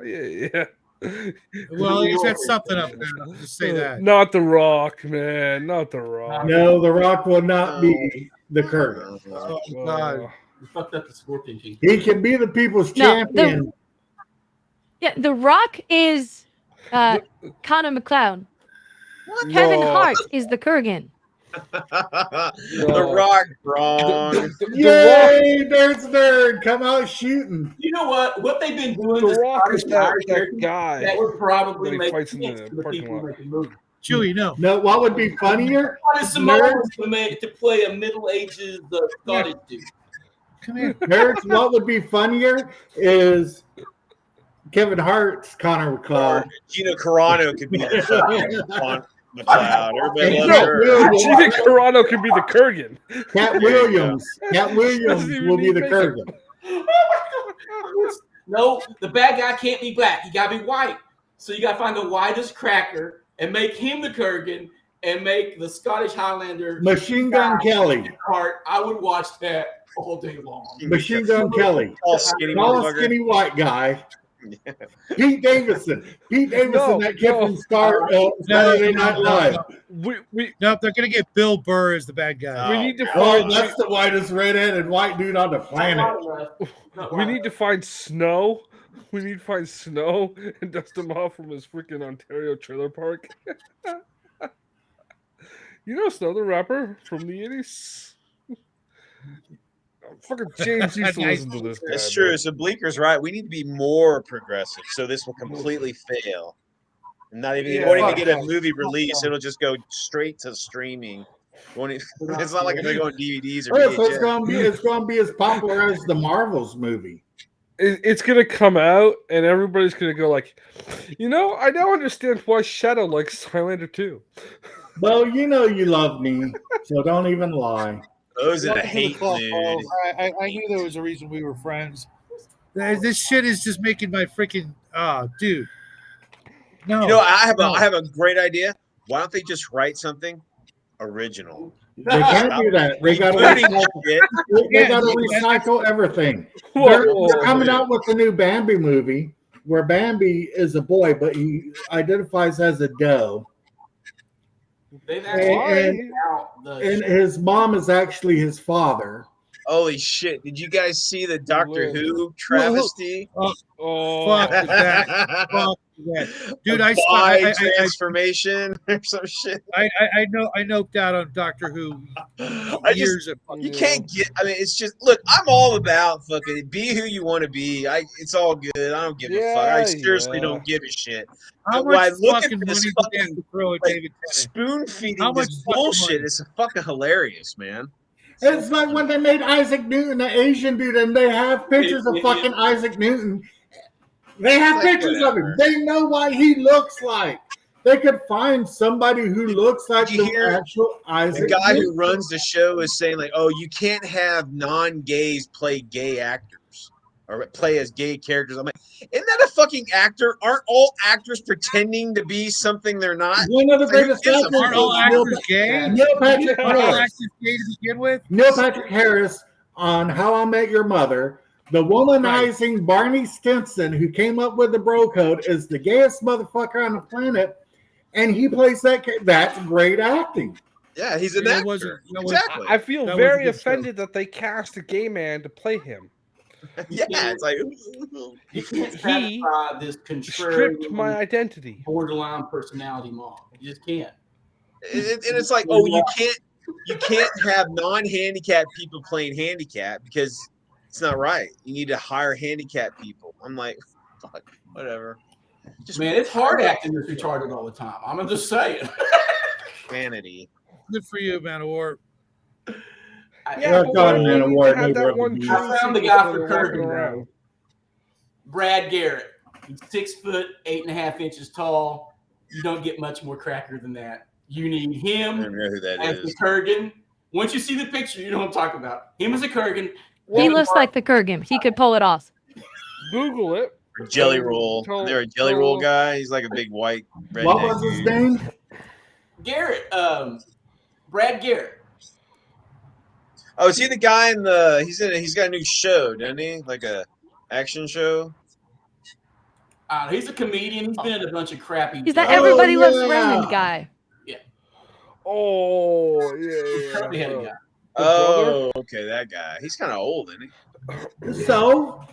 Well, he's got something up there. I'll just say that. Not The Rock, man. Not The Rock. No, The Rock will not be the Kurgan. Oh, God. You fucked up the Scorpion King. He can be the people's No, champion. The Rock is Connor McCloud. Kevin Hart is the Kurgan. The Rock, wrong. Yay, Nerd's Nerd, come out shooting. You know what? What they've been doing The to Rock is Scottish Irish that characters, guy that would probably that he make fights in sense the to the parking people lot. making movies. Chewie, no. No, what would be funnier? Why is Samoan to play a Middle Ages Scottish dude? Come here. Nerds, what would be funnier is Kevin Hart's Connor McCloud. Gina Carano could be the fucking McCloud. Everybody No, loves her. Gina Carano could be the Kurgan. Cat Williams. Cat Williams Doesn't even will be need the makeup. Kurgan. No, the bad guy can't be black. He got to be white. So you got to find the whitest cracker and make him the Kurgan and make the Scottish Highlander Machine Gun Kelly. Hart. I would watch that all day long. Machine Gun Kelly. Tall, skinny Tall, motherfucker. skinny white guy. Pete Davidson. Pete Davidson, No, that kid no. from Saturday Night Live. Nope, they're going to get Bill Burr as the bad guy. We need to Oh, find. that's the whitest redheaded white dude on the planet. We need to find Snow. We need to find Snow and dust him off from his freaking Ontario trailer park. You know Snow, the rapper from the 80s? Fucking James used to listen to this guy. That's true. So Bleeker's right. We need to be more progressive. So this will completely fail. And not even Yeah. won't even get a movie release. It'll just go straight to streaming. It's not like they're going DVDs or Oh, so it's VHS. going to be as popular as the Marvels movie. It's gonna come out, and everybody's gonna go like, I now understand why Shadow likes Highlander 2. Well, you know you love me, so don't even lie. Those in a Welcome to the hate club, mood. Paul. I knew there was a reason we were friends. This shit is just making my freaking dude. No, You know, I have a great idea. Why don't they just write something original? They can't do that. They got to Including recycle, shit. they got to recycle everything. Whoa, They're coming out with the new Bambi movie where Bambi is a boy, but he identifies as a doe. They've actually And, out the and his mom is actually his father. Holy shit. Did you guys see the Doctor Who travesty? Oh, fuck that. Fuck that. Dude, I transformation or some shit. I noped out on Doctor Who years ago. You can't get. I mean, it's just look. I'm all about fucking be who you want to be. It's all good. I don't give a fuck. I seriously don't give a shit. How But when I much look at fucking money this did they have fucking to throw at like, David Tennant? spoon feeding How much this fucking bullshit money? is fucking hilarious, man. It's like when they made Isaac Newton the Asian dude, and they have pictures of fucking Isaac Newton. They have Like, pictures of him. whatever. They know what he looks like. They could find somebody who looks like Did you the hear actual The Isaac guy Newton. who runs the show is saying like, "Oh, you can't have non-gays play gay actors or play as gay characters." I'm like, "Isn't that a fucking actor? Aren't all actors pretending to be something they're not?" One of the Like, who greatest gives a actors fuck? Aren't all is Neil, actors gay? Neil Patrick Aren't all Harris. actors gay to begin with? Neil Patrick Harris on How I Met Your Mother. The womanizing Barney Stinson, who came up with the bro code, is the gayest motherfucker on the planet, and he plays that. That's great acting. Yeah, he's an That actor. wasn't- that was- Exactly. I feel That was very a good show. offended that they cast a gay man to play him. Yeah, it's like You can't He satisfy this Stripped my contrarian, identity. borderline personality model. You just can't. and it's like, oh, you can't have non-handicapped people playing handicap because it's not right. You need to hire handicapped people. I'm like, fuck, whatever. Just Man, it's hard acting this retarded all the time. I'm just saying. vanity. Good for you, Man of War. Yeah, Well but done, why man. don't we Award have never that will one be. I found the scene guy where for they're walking Kirby. around? Brad Garrett. He's 6 foot 8.5 inches tall. You don't get much more cracker than that. You need I him don't know who that as the is. Kurgan. Once you see the picture, you know what I'm talking about. Him as a Kurgan. He looks like the Kurgan. He could pull it off. Google it. Jelly roll. Tell- They're a jelly roll tell- guy. He's like a big white redneck. What was his dude. name? Garrett. Brad Garrett. Oh, is he the guy in the? He's got a new show, doesn't he? Like a action show. He's a comedian. He's been in a bunch of crappy. He's that Oh, everybody loves yeah. Raymond guy. Oh He's a curly headed yeah. guy. Oh, okay, that guy. He's kind of old, isn't he? So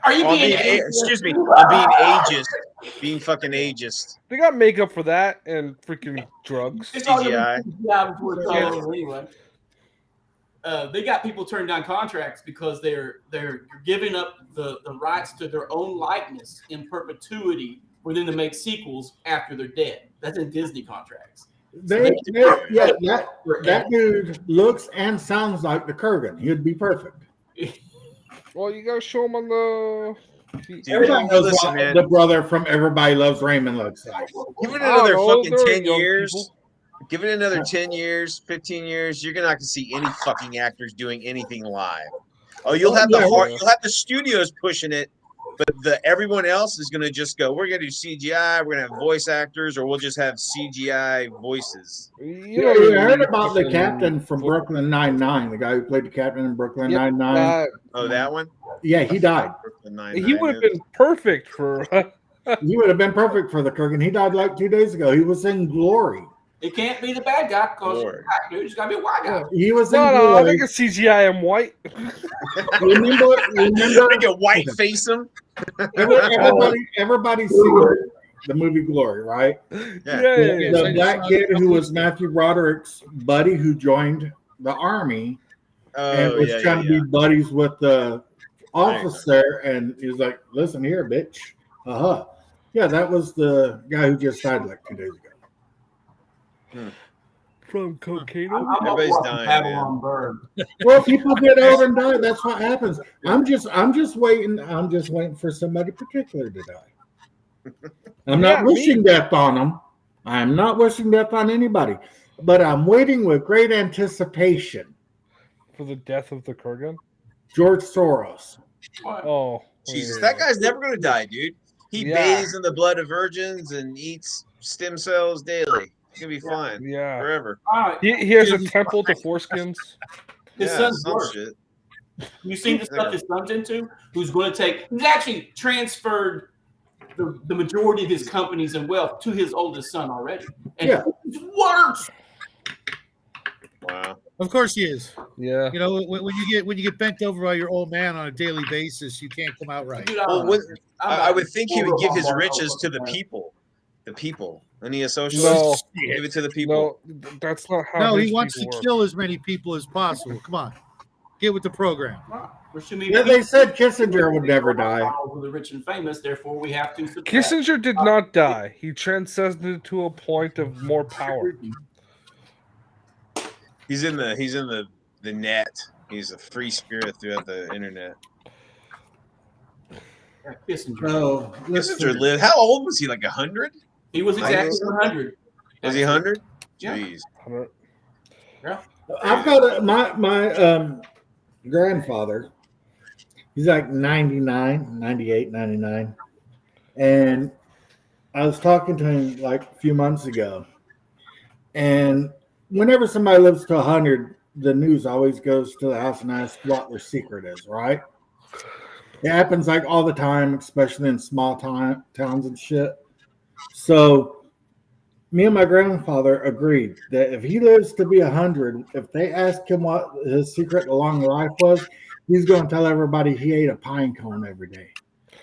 Are you Oh, I'm being? being excuse me. I'm being ageist. Being fucking ageist. They got makeup for that and freaking drugs. It's all CGI. CGI before it's all over anyway. They got people turn down contracts because they're giving up the rights to their own likeness in perpetuity for them to make sequels after they're dead. That's in Disney contracts. that dude looks and sounds like the Kurgan. He'd be perfect. Well, you gotta show him on the. Dude, Everybody knows listen, what man. the brother from Everybody Loves Raymond looks like. Give it I don't another know, fucking they're 10 young years. people. Give it another 10 years, 15 years. You're not going to see any fucking actors doing anything live. Oh, you'll have you'll have the studios pushing it, but everyone else is going to just go, we're going to do CGI, we're going to have voice actors, or we'll just have CGI voices. You heard about the captain from Brooklyn Nine-Nine, the guy who played the captain in Brooklyn Nine-Nine. Oh, that one? Yeah, he died. He would have been perfect for. He would have been perfect for the Kurgan. He died like 2 days ago. He was in Glory. It can't be the bad guy because dude, it's got to be a white guy. He was in No, Glory. I think it's CGI and white. Remember, They can white face him. everybody's seen the movie Glory, right? Yeah. The black kid who was Matthew Broderick's buddy who joined the army and was trying to be buddies with the officer, and he was like, "Listen here, bitch." Yeah, that was the guy who just died like 2 days ago. From cocaine. Everybody's dying, Babylon Bird. Well, people get old and die. That's what happens. I'm just waiting. I'm just waiting for somebody particular to die. I'm not wishing death on them. I'm not wishing death on anybody, but I'm waiting with great anticipation For the death of the Kurgan? George Soros. Oh. Jesus, that guy's never going to die, dude. He bathes in the blood of virgins and eats stem cells daily. He's going to be fine. Yeah. Forever. He has a temple to foreskins. His son's some worse. shit. You seen the stuff his son's into? He's actually transferred the majority of his companies and wealth to his oldest son already. And it works. Wow. Of course he is. Yeah. You know, when you get bent over by your old man on a daily basis, you can't come out right. Dude, I would think he would give his riches to the people. The people. Any a socialist? Give it to the people. No, that's not how. No, he rich wants to people work. kill as many people as possible. Come on, get with the program. Yeah, they said Kissinger would never die. The rich and famous, therefore we have to. Kissinger did not die. He transcended to a point of more power. He's in the net. He's a free spirit throughout the internet. Kissinger. Kissinger lived. How old was he? Like 100? He was exactly 100. Was he 100? Yeah. Jeez. Yeah. I've got my grandfather. He's like 99, 98, 99. And I was talking to him like a few months ago. And whenever somebody lives to 100, the news always goes to the house and asks what their secret is, right? It happens like all the time, especially in small towns and shit. So me and my grandfather agreed that if he lives to be 100, if they ask him what his secret to long life was, he's going to tell everybody he ate a pine cone every day.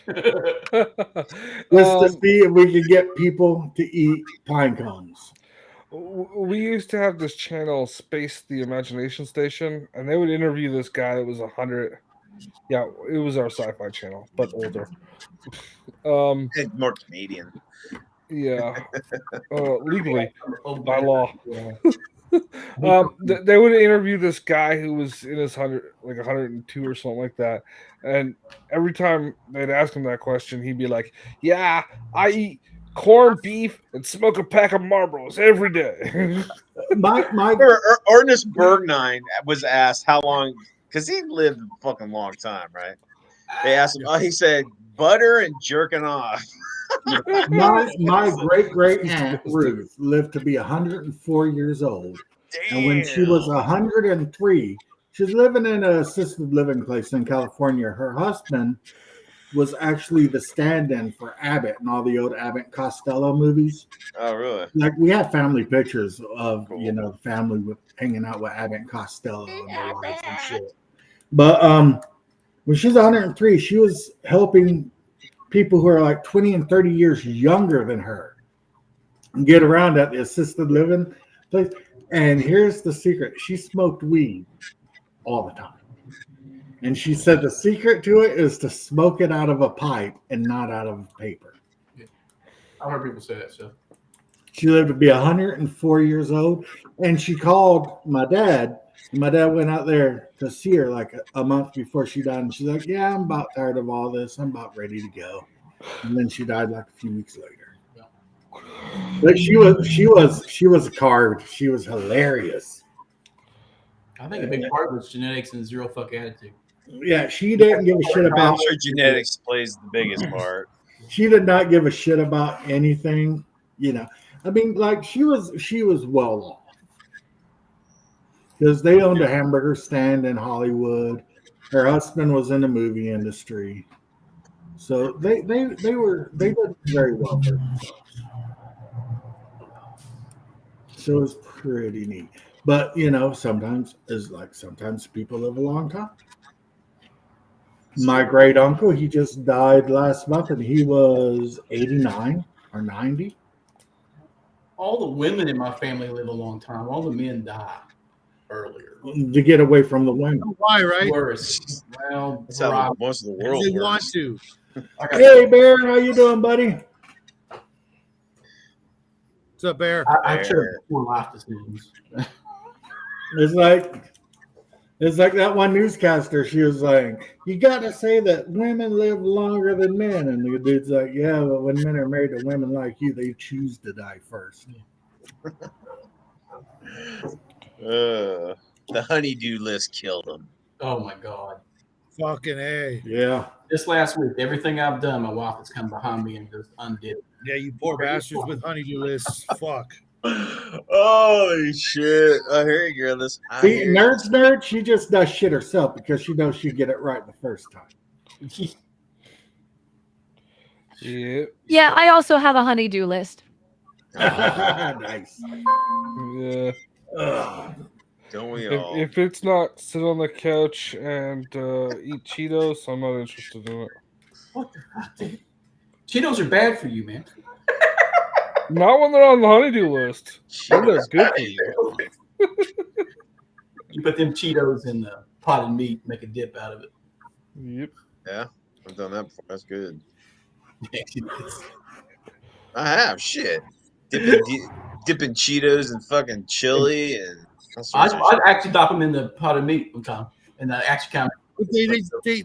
Just to see if we could get people to eat pine cones. We used to have this channel, Space the Imagination Station, and they would interview this guy that was 100. Yeah, it was our sci-fi channel, but older. More Canadian. Yeah, legally by law. They would interview this guy who was in his 102 or something like that, and every time they'd ask him that question, he'd be like, "Yeah, I eat corned beef and smoke a pack of Marlboros every day." Ernest Bergnine was asked how long, because he lived a fucking long time, right? They asked him. He said butter and jerking off. My great aunt Ruth lived to be 104 years old. Damn. And when she was 103, she was living in an assisted living place in California. Her husband was actually the stand-in for Abbott in all the old Abbott and Costello movies. Oh, really? Like we have family pictures of Cool. the family with hanging out with Abbott and Costello and their wives and shit. But when she was 103, she was helping people who are like 20 and 30 years younger than her get around at the assisted living place. And here's the secret: she smoked weed all the time. And she said the secret to it is to smoke it out of a pipe and not out of paper. I've heard people say that stuff. She lived to be 104 years old, and she called my dad. And my dad went out there to see her like a month before she died, and she's like, "Yeah, I'm about tired of all this. I'm about ready to go." And then she died like a few weeks later. But she was a card. She was hilarious. I think a big part of it's genetics and zero fuck attitude. Yeah, she didn't give a shit I'm about. sure genetics plays the biggest part. She did not give a shit about anything. I mean, like she was well off because they owned a hamburger stand in Hollywood. Her husband was in the movie industry, so they did very well for themselves. So it was pretty neat. But sometimes people live a long time. My great uncle, he just died last month, and he was 89 or 90. All the women in my family live a long time. All the men die earlier. To get away from the women. Why, right? Worse. Well, That's how most of the world They works. want to. Hey, Bear, how you doing, buddy? What's up, Bear? I chose poor life decisions. It's like that one newscaster. She was like, "You got to say that women live longer than men," and the dude's like, "Yeah, but when men are married to women like you, they choose to die first." The honeydew list killed them. Oh my God. Fucking A. Yeah. This last week, everything I've done, my wife has come behind me and just undid it. Yeah, you poor bastards with honeydew lists. Fuck. Holy shit. I hear you, Grillis. See, nerd, she just does shit herself because she knows she'll get it right the first time. Yeah. Yeah, I also have a honeydew list. Nice. Yeah. Don't we all? If it's not sit on the couch and eat Cheetos, I'm not interested in it. What the fuck, dude? Cheetos are bad for you, man. Not when they're on the honeydew list. Then they're good for you. You put them Cheetos in the potted meat, make a dip out of it. Yep. Yeah, I've done that before. That's good. I have shit. Dipping Cheetos and fucking chili and all sorts of I'd shit. actually dip them in the potted meat one time, and I actually kind of.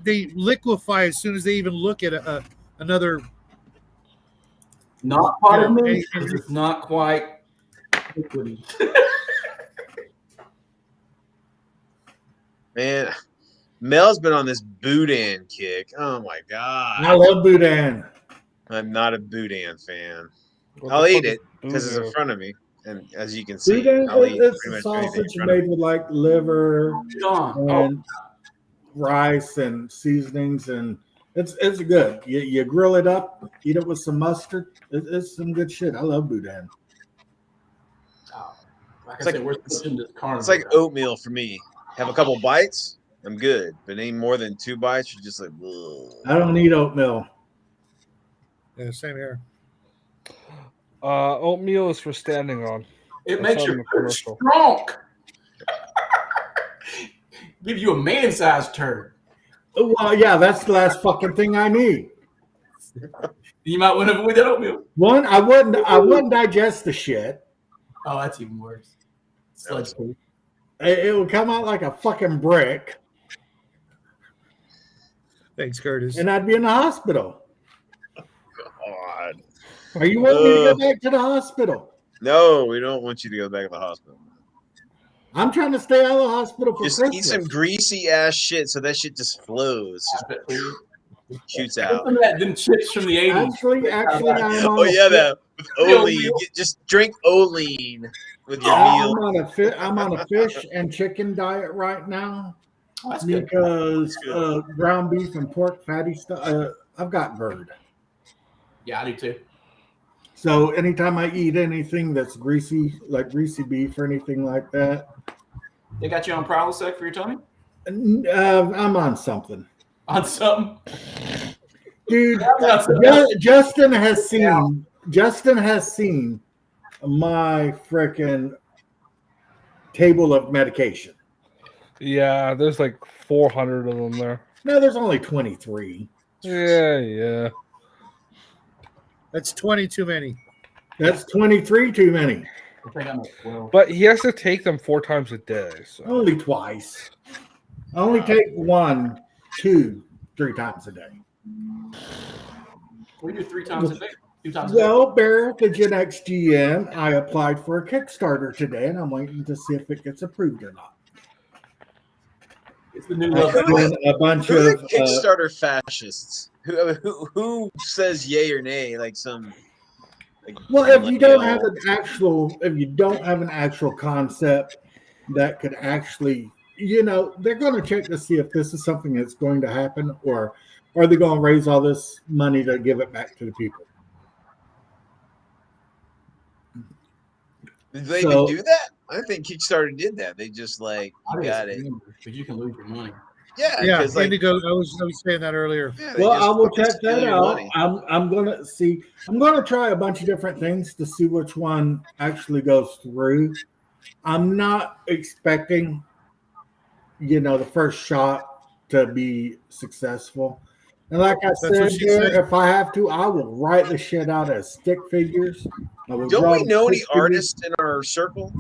They liquefy as soon as they even look at another. Not potted meat, because it's not quite liquidy. Man, Mel's been on this boudin kick. Oh my god. I love boudin. I'm not a boudin fan. What I'll the eat fuck it is because it's in boudin? front of me. And as you can see, Boudin, I'll eat it's pretty a much anything sausage in front of me. made with like liver Gone. and rice and seasonings, and it's good. You grill it up, eat it with some mustard. It's some good shit. I love boudin. Like I said, we're pushing this carnivore. It's like oatmeal for me. Have a couple bites, I'm good. But any more than 2 bites, you're just like, ugh. I don't eat oatmeal. Yeah, same here. Oatmeal is for standing on. It That's makes on your the food commercial. strong. Give you a man-sized turd. Well, yeah, that's the last fucking thing I need. You might want to avoid that oatmeal. One, I wouldn't digest the shit. Oh, that's even worse. Sludge food. It would come out like a fucking brick, Thanks, Curtis. and I'd be in the hospital. God. Are you wanting me to go back to the hospital? No, we don't want you to go back to the hospital. I'm trying to stay out of the hospital for Just Christmas. eat some greasy ass shit so that shit just flows, just shoots out. Some of that, them chips from the 80s. Actually, I'm on Oh yeah, that with Olean. Just drink Olean with your meal. I'm on a fish and chicken diet right now Oh, that's good. because ground beef and pork fatty stuff. I've got GERD. Yeah, I do too. So anytime I eat anything that's greasy, like greasy beef or anything like that, They got you on Prilosec for your tummy? I'm on something. On something? Dude, Yeah, on something. Justin has seen my freaking table of medication. Yeah, there's like 400 of them there. No, there's only 23. Yeah. That's 20 too many. That's 23 too many. I think I'm at 12. But he has to take them 4 times a day. So. Only twice. I only take 1, 2, 3 times a day. We do 3 times a day. 2 times a day. Well, Bear, the Gen X GM, I applied for a Kickstarter today, and I'm waiting to see if it gets approved or not. It's the new I level. put in a bunch Who are of the Kickstarter fascists? Who says yay or nay? Like some. well, if you don't have an actual concept that could actually, they're going to check to see if this is something that's going to happen, or are they going to raise all this money to give it back to the people? Did they even do that? I think Kickstarter did that. They just got it. Because you can lose your money. Yeah, Indigo. I was saying that earlier. Yeah, well, I will fucking check steal that your out. money. I'm gonna try a bunch of different things to see which one actually goes through. I'm not expecting, the first shot to be successful. And like I said, if I have to, I will write the shit out as stick figures. Don't we know any artists in our circle?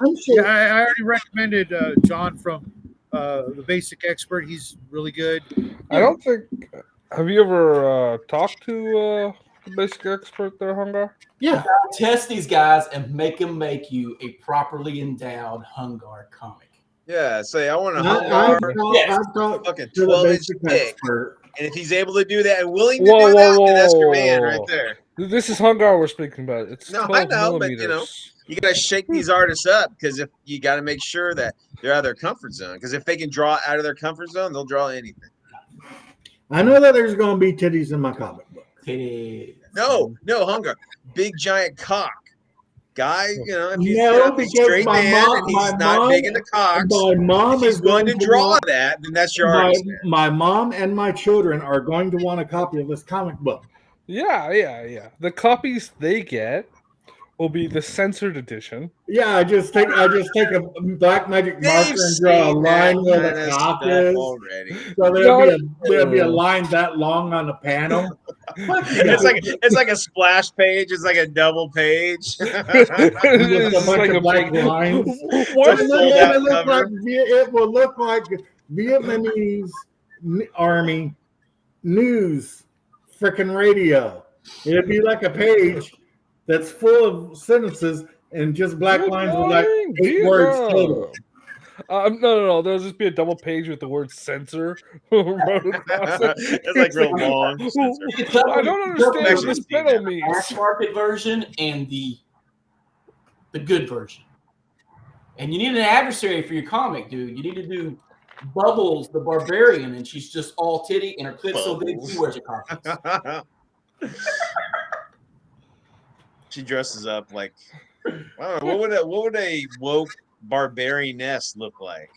I'm sure. Yeah, I already recommended John from the Basic Expert. He's really good. I don't think. Have you ever talked to the Basic Expert there, Hungar? Yeah. Test these guys and make them make you a properly endowed Hungar comic. Yeah, say I want a I've Hungar talked fucking to the 12-inch Basic dick. Expert. And if he's able to do that and willing to do that, then that's your man right there. This is Hungar we're speaking about. It's No, 12 I know, millimeters. but you gotta shake these artists up because if you gotta make sure that they're out of their comfort zone. Because if they can draw out of their comfort zone, they'll draw anything. I know that there's going to be titties in my comic book. Titties. No, Hungar, big giant cock. Guy, if he's No, a because straight my man mom- and he's my not mom- big into cocks, My mom if he's is willing to draw want- that, then that's your artist. my mom and my children are going to want a copy of this comic book. Yeah. The copies they get will be the censored edition. Yeah, I just take a black magic marker and draw a line where the cock is. Already. So there'll be a line that long on the panel. It's like a splash page. It's like a double page. With a bunch of black lines. What And is then fold-out it will look like Vietnamese army news, freaking radio. It'd be like a page that's full of sentences and just black lines with like 8 words total. No. There'll just be a double page with the word censor wrote across it. It's like real long. I don't understand what this middle means. Mass market version and the good version. And you need an adversary for your comic, dude. You need to do Bubbles the Barbarian, and she's just all titty, and her clit's so big she wears a costume. She dresses up like I don't know, what would a woke barbarianess look like?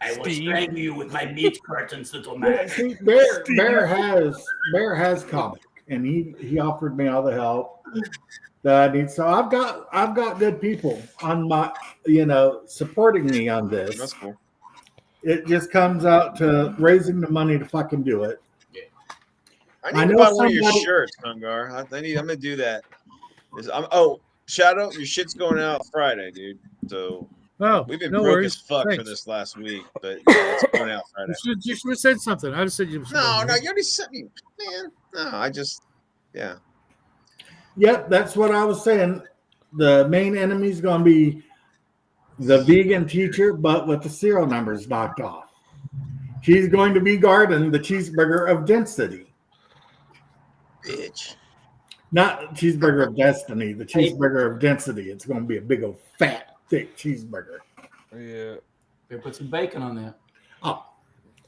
I will strangle you with my meat curtains, little man. See, Bear has comic, and he offered me all the help that I need. So I've got good people on my supporting me on this. That's cool. It just comes out to raising the money to fucking do it. I need to buy one of your shirts, Hungar. I'm gonna do that. Shadow, your shit's going out Friday, dude. So we've been broke as fuck for this last week, but it's going out Friday. You should have said something. I just said you. No, you already said me, man. No, yeah. Yep, that's what I was saying. The main enemy is going to be the vegan teacher, but with the serial numbers knocked off. She's going to be guarding the cheeseburger of density. Bitch. Not cheeseburger of destiny, the cheeseburger of density. It's going to be a big old fat, thick cheeseburger. Yeah. Better put some bacon on that.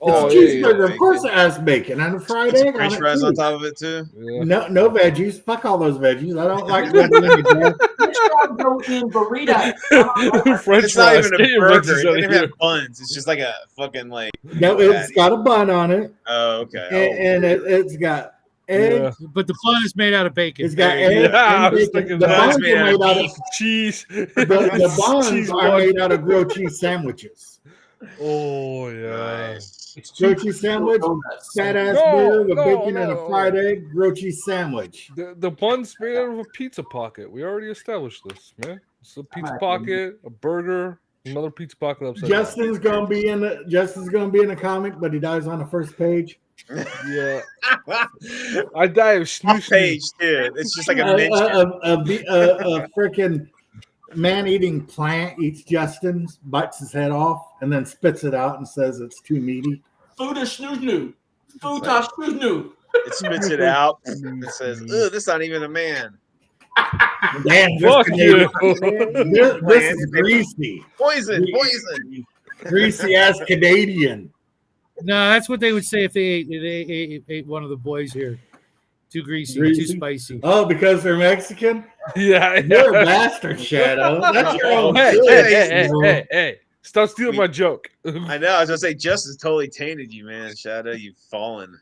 Oh, It's yeah, cheeseburger. yeah. Of course it has bacon and a fried Put some egg on French it fries too. on top of it too. yeah. No veggies. Fuck all those veggies. I don't like veggies in the French fries go in burritos. French It's not fries. even Get a your burger. veggies It out doesn't of even here. have buns. It's just like a fucking like. No, it's got a bun on it, Oh, okay. and it's got egg. Yeah. But the bun is made out of bacon. It's got There you egg go. Yeah, I and was bacon. thinking The that. buns Buns made are out of made out of beef. Cheese. the buns Cheese are bun. made out of grilled cheese sandwiches. Oh yeah. Nice. It's Grilled cheese sandwich, fat ass No, burger with no, bacon and a no. fried egg, grilled cheese sandwich. The bun's made out of a pizza pocket. We already established this, man. It's a pizza not pocket, a burger, another pizza pocket upside down. Justin's gonna be in the comic, but he dies on the first page. Yeah. I die of snoo Off page too. It's just like a A mention. freaking man-eating plant eats Justin's, bites his head off, and then spits it out and says it's too meaty. Food is snoo. Food is snoo. It spits it out. It says, "Ugh, this is not even a man." Damn, Fuck you. this is greasy. Poison. Greasy ass Canadian. No, that's what they would say if they ate one of the boys here. Too greasy, Greasy? too spicy. Oh, because they're Mexican? Yeah. You're a bastard, Shadow. That's your own Hey, choice, bro. hey. Stop stealing my joke. I know. I was gonna say, Justice totally tainted you, man. Shadow, you've fallen.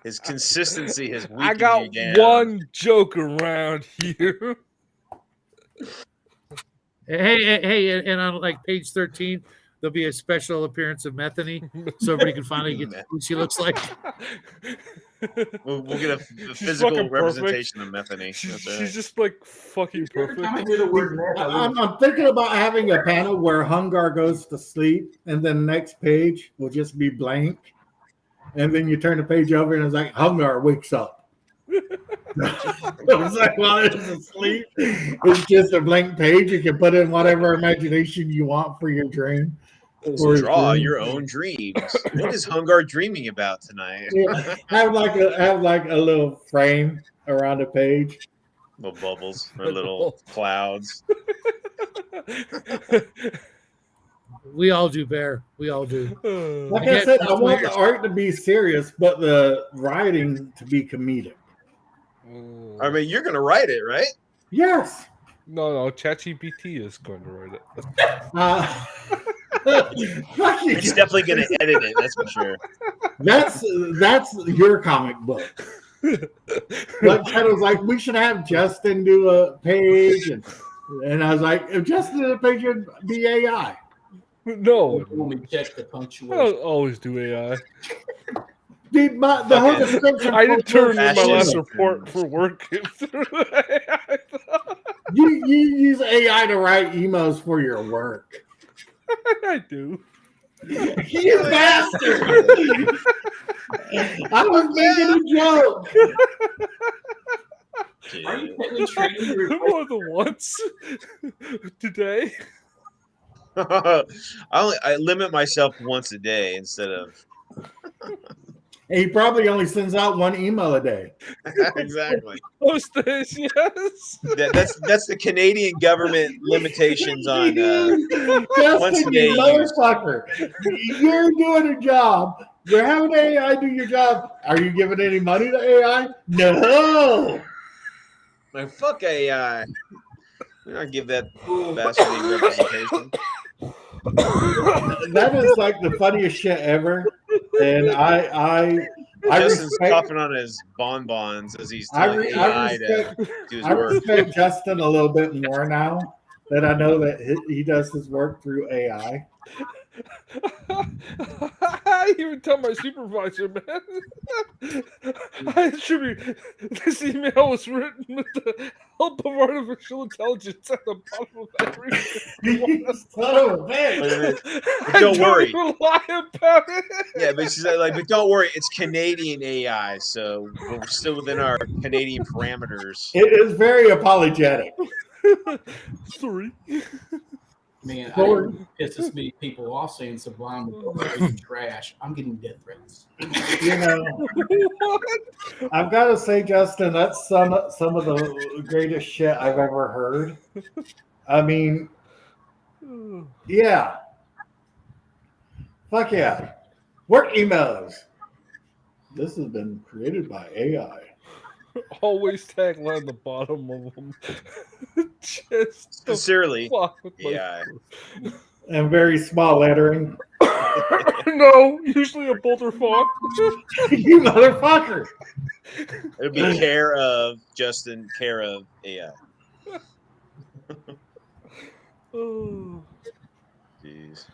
His consistency has weakened I got you down. one joke around here. Hey, and on like page 13, there'll be a special appearance of Methany, so everybody can finally get what she looks like. We'll get a She's physical fucking representation of Methany. She's just like fucking Every time I perfect. hear the word meth, I'm thinking about having a panel where Hungar goes to sleep, and then the next page will just be blank. And then you turn the page over, and it's like, Hungar wakes up. I was like, while it's asleep, it's just a blank page. You can put in whatever imagination you want for your dream. So draw your own dreams. What is Hungar dreaming about tonight? Yeah, have like a little frame around the page. Little bubbles or little clouds. We all do, Bear. We all do. Like I said, I want the art to be serious, but the writing to be comedic. I mean, you're gonna write it, right? Yes. No, ChatGPT is going to write it. Fuck you. It's definitely gonna edit it. That's for sure. That's your comic book. But Shadow's like, we should have Justin do a page, and I was like, if Justin did a page, it'd be AI. No, when we check the I punctuation. don't always do AI. Dude, the whole description. I determined in my Fashion. last report for work. You use AI to write emails for your work. I do. You bastard! I was making a joke. Are you technically training your More than once today. I limit myself once a day instead of And he probably only sends out one email a day. exactly. Most days, yes. That's the Canadian government limitations on. Once Justin, a day, you motherfucker. You're doing a job. We're having AI do your job. Are you giving any money to AI? No. Like fuck AI. We're not give that bastard any representation. That is like the funniest shit ever. And I Justin's respect, coughing on his bonbons as he's I telling AI respect, to do his I work. respect Justin a little bit more now that I know that he does his work through AI. I even tell my supervisor, man. I attribute this email was written with the help of artificial intelligence at the bottom of every. Son of a bitch. But don't worry. Even lie about it. Yeah, but she's like, but don't worry, it's Canadian AI, so we're still within our Canadian parameters. It is very apologetic. Sorry. man, Lord. it pisses me people off saying Sublime is trash. I'm getting death threats. You know, What? I've got to say, Justin, that's some of the greatest shit I've ever heard. I mean, yeah. Fuck yeah. Work emails. This has been created by AI. Always tagline the bottom of them. Just the Sincerely, fuck with my AI. And very small lettering. No, usually a bolder font. You motherfucker. It'll be care of Justin, care of AI. Oh, Jeez.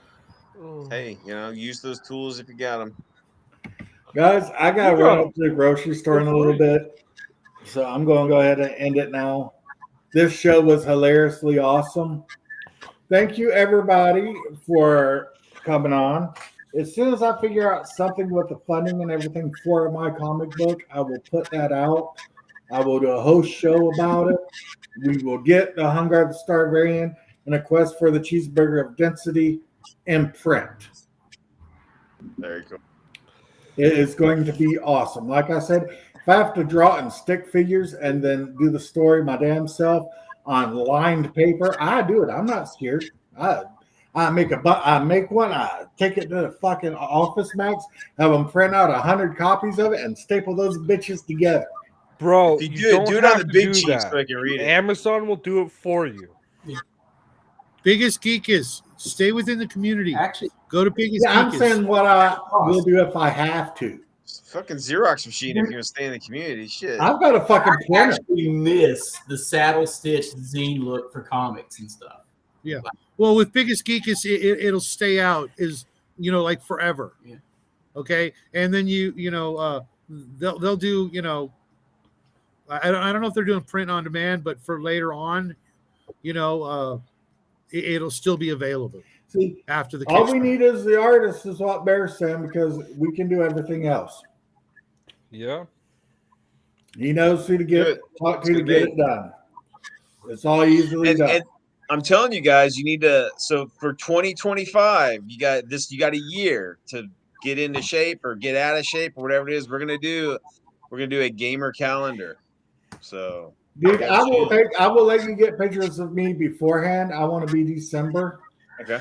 oh. Hey, use those tools if you got them. Guys, I got to You run got up to the grocery store in a little bit. So I'm going to go ahead and end it now. This show was hilariously awesome. Thank you, everybody, for coming on. As soon as I figure out something with the funding and everything for my comic book, I will put that out. I will do a host show about it. We will get the Hungar the Starvarian and a quest for the cheeseburger of density in print. Very cool. It is going to be awesome. Like I said, if I have to draw in stick figures and then do the story my damn self on lined paper, I do it. I'm not scared. I make one. I take it to the fucking Office Max, have them print out 100 copies of it, and staple those bitches together. Bro, If you don't do it have on the to big do sheet that. so I can read it. Amazon will do it for you. Biggest Geek is stay within the community. Actually, Go to Biggest Yeah, I'm Geek. saying what I will do if I have to. It's a fucking Xerox machine if you're gonna stay in the community. Shit. I've got a fucking I printer. actually miss the saddle stitch zine look for comics and stuff. Yeah. Well, with Biggest Geek, it'll stay out like forever. Yeah. Okay, and then they'll do I don't know if they're doing print on demand, but for later on, it'll still be available. See, after the all we Kickstarter. need is the artist, is what Bear's saying, because we can do everything else. Yeah. He knows who to talk to get it done. It's all easily done. And I'm telling you guys, you need to. So for 2025, you got a year to get into shape or get out of shape or whatever it is. We're gonna do a gamer calendar. So, dude, I will let you get pictures of me beforehand. I want to be December. Okay.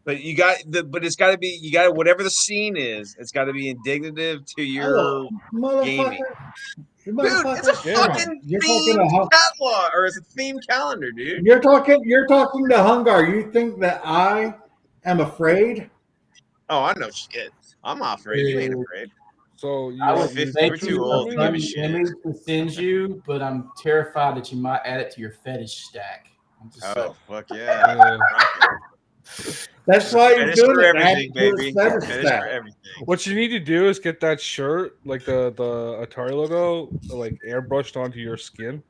But it's got to be, whatever the scene is, it's got to be indicative to your gaming. Dude, it's a fucking themed catalog, or it's a themed calendar, dude. You're talking to Hungar. You think that I am afraid? Oh, I know shit. I'm not afraid. You ain't afraid. So I was we're too old to give a shit. image to send you, but I'm terrified that you might add it to your fetish stack. Fuck yeah. That's why he's doing for it, everything, baby. Fetish For everything. What you need to do is get that shirt, like the Atari logo, like airbrushed onto your skin.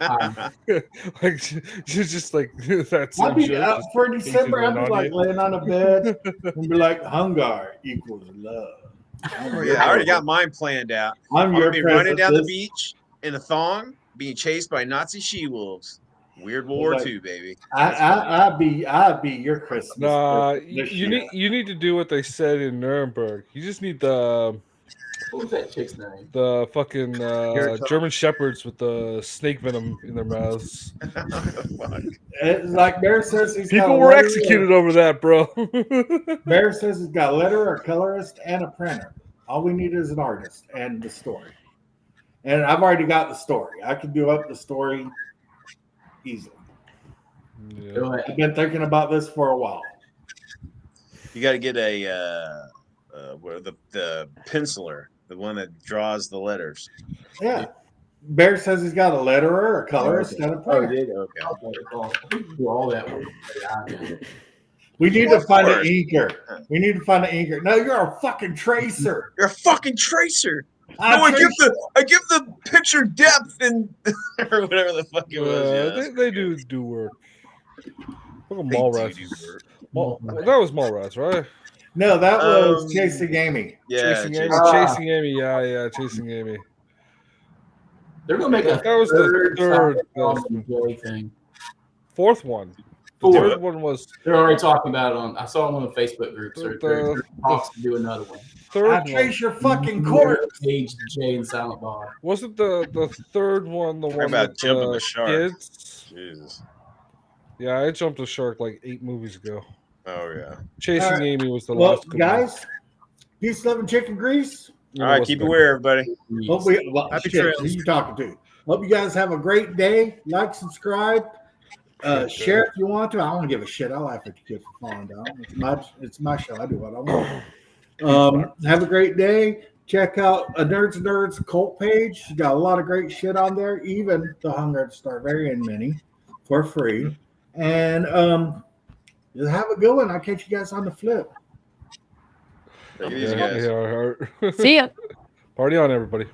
Like just like that. I'll be shirt, for December. I'll be on like you. laying on a bed and be like, Hungar equals love. Oh, yeah, I already got mine planned out. I'm gonna be running down the president. beach in a thong, being chased by Nazi she-wolves. Weird World War II, baby. I'd be your Christmas. Nah, this you year. need to do what they said in Nuremberg. You just need the What was that chick's name? the fucking German shepherds with the snake venom in their mouths. It's like Bear says, People were executed over that, bro. Bear says he's got a letterer, a colorist, and a printer. All we need is an artist and the story. And I've already got the story. I can do up the story easily. Yeah. I've been thinking about this for a while. You got to get the penciler, the one that draws the letters. Yeah. Bear says he's got a letterer, a colorist, and a printer. Okay. Do all that work. We need to find an inker. We need to find an inker. No, you're a fucking tracer. You're a fucking tracer. I give the picture depth and or whatever the fuck it was. Yeah, they do work. Look at Mallrats. That was Mallrats, right? No, that was Chasing Amy. Yeah, Chasing Amy. Yeah, Chasing Amy. They're gonna make that was the third thing. Fourth one. The third one was. They're already talking about it on. I saw them on the Facebook groups. They're talks to do another one. I trace your fucking corpse. Page J and Silent Bob. Wasn't the third one the one about with jumping the shark? Kids? Jesus. Yeah, I jumped the shark like 8 movies ago. Oh yeah. Chasing Amy was the last. Guys, Peace, love, and chicken grease. You All know right, what's keep it best. weird, everybody. Happy Shit, who trails. you talking to? Hope you guys have a great day. Like, subscribe, share if you want to. I don't give a shit. I laugh at you kid for falling down. It's my show. I do what I want. Have a great day. Check out a Nerds cult page. She's got a lot of great shit on there, even the Hungar the Starvarian mini for free. And just have a good one. I'll catch you guys on the flip. Take it easy, guys. Yeah. See ya. Party on, everybody.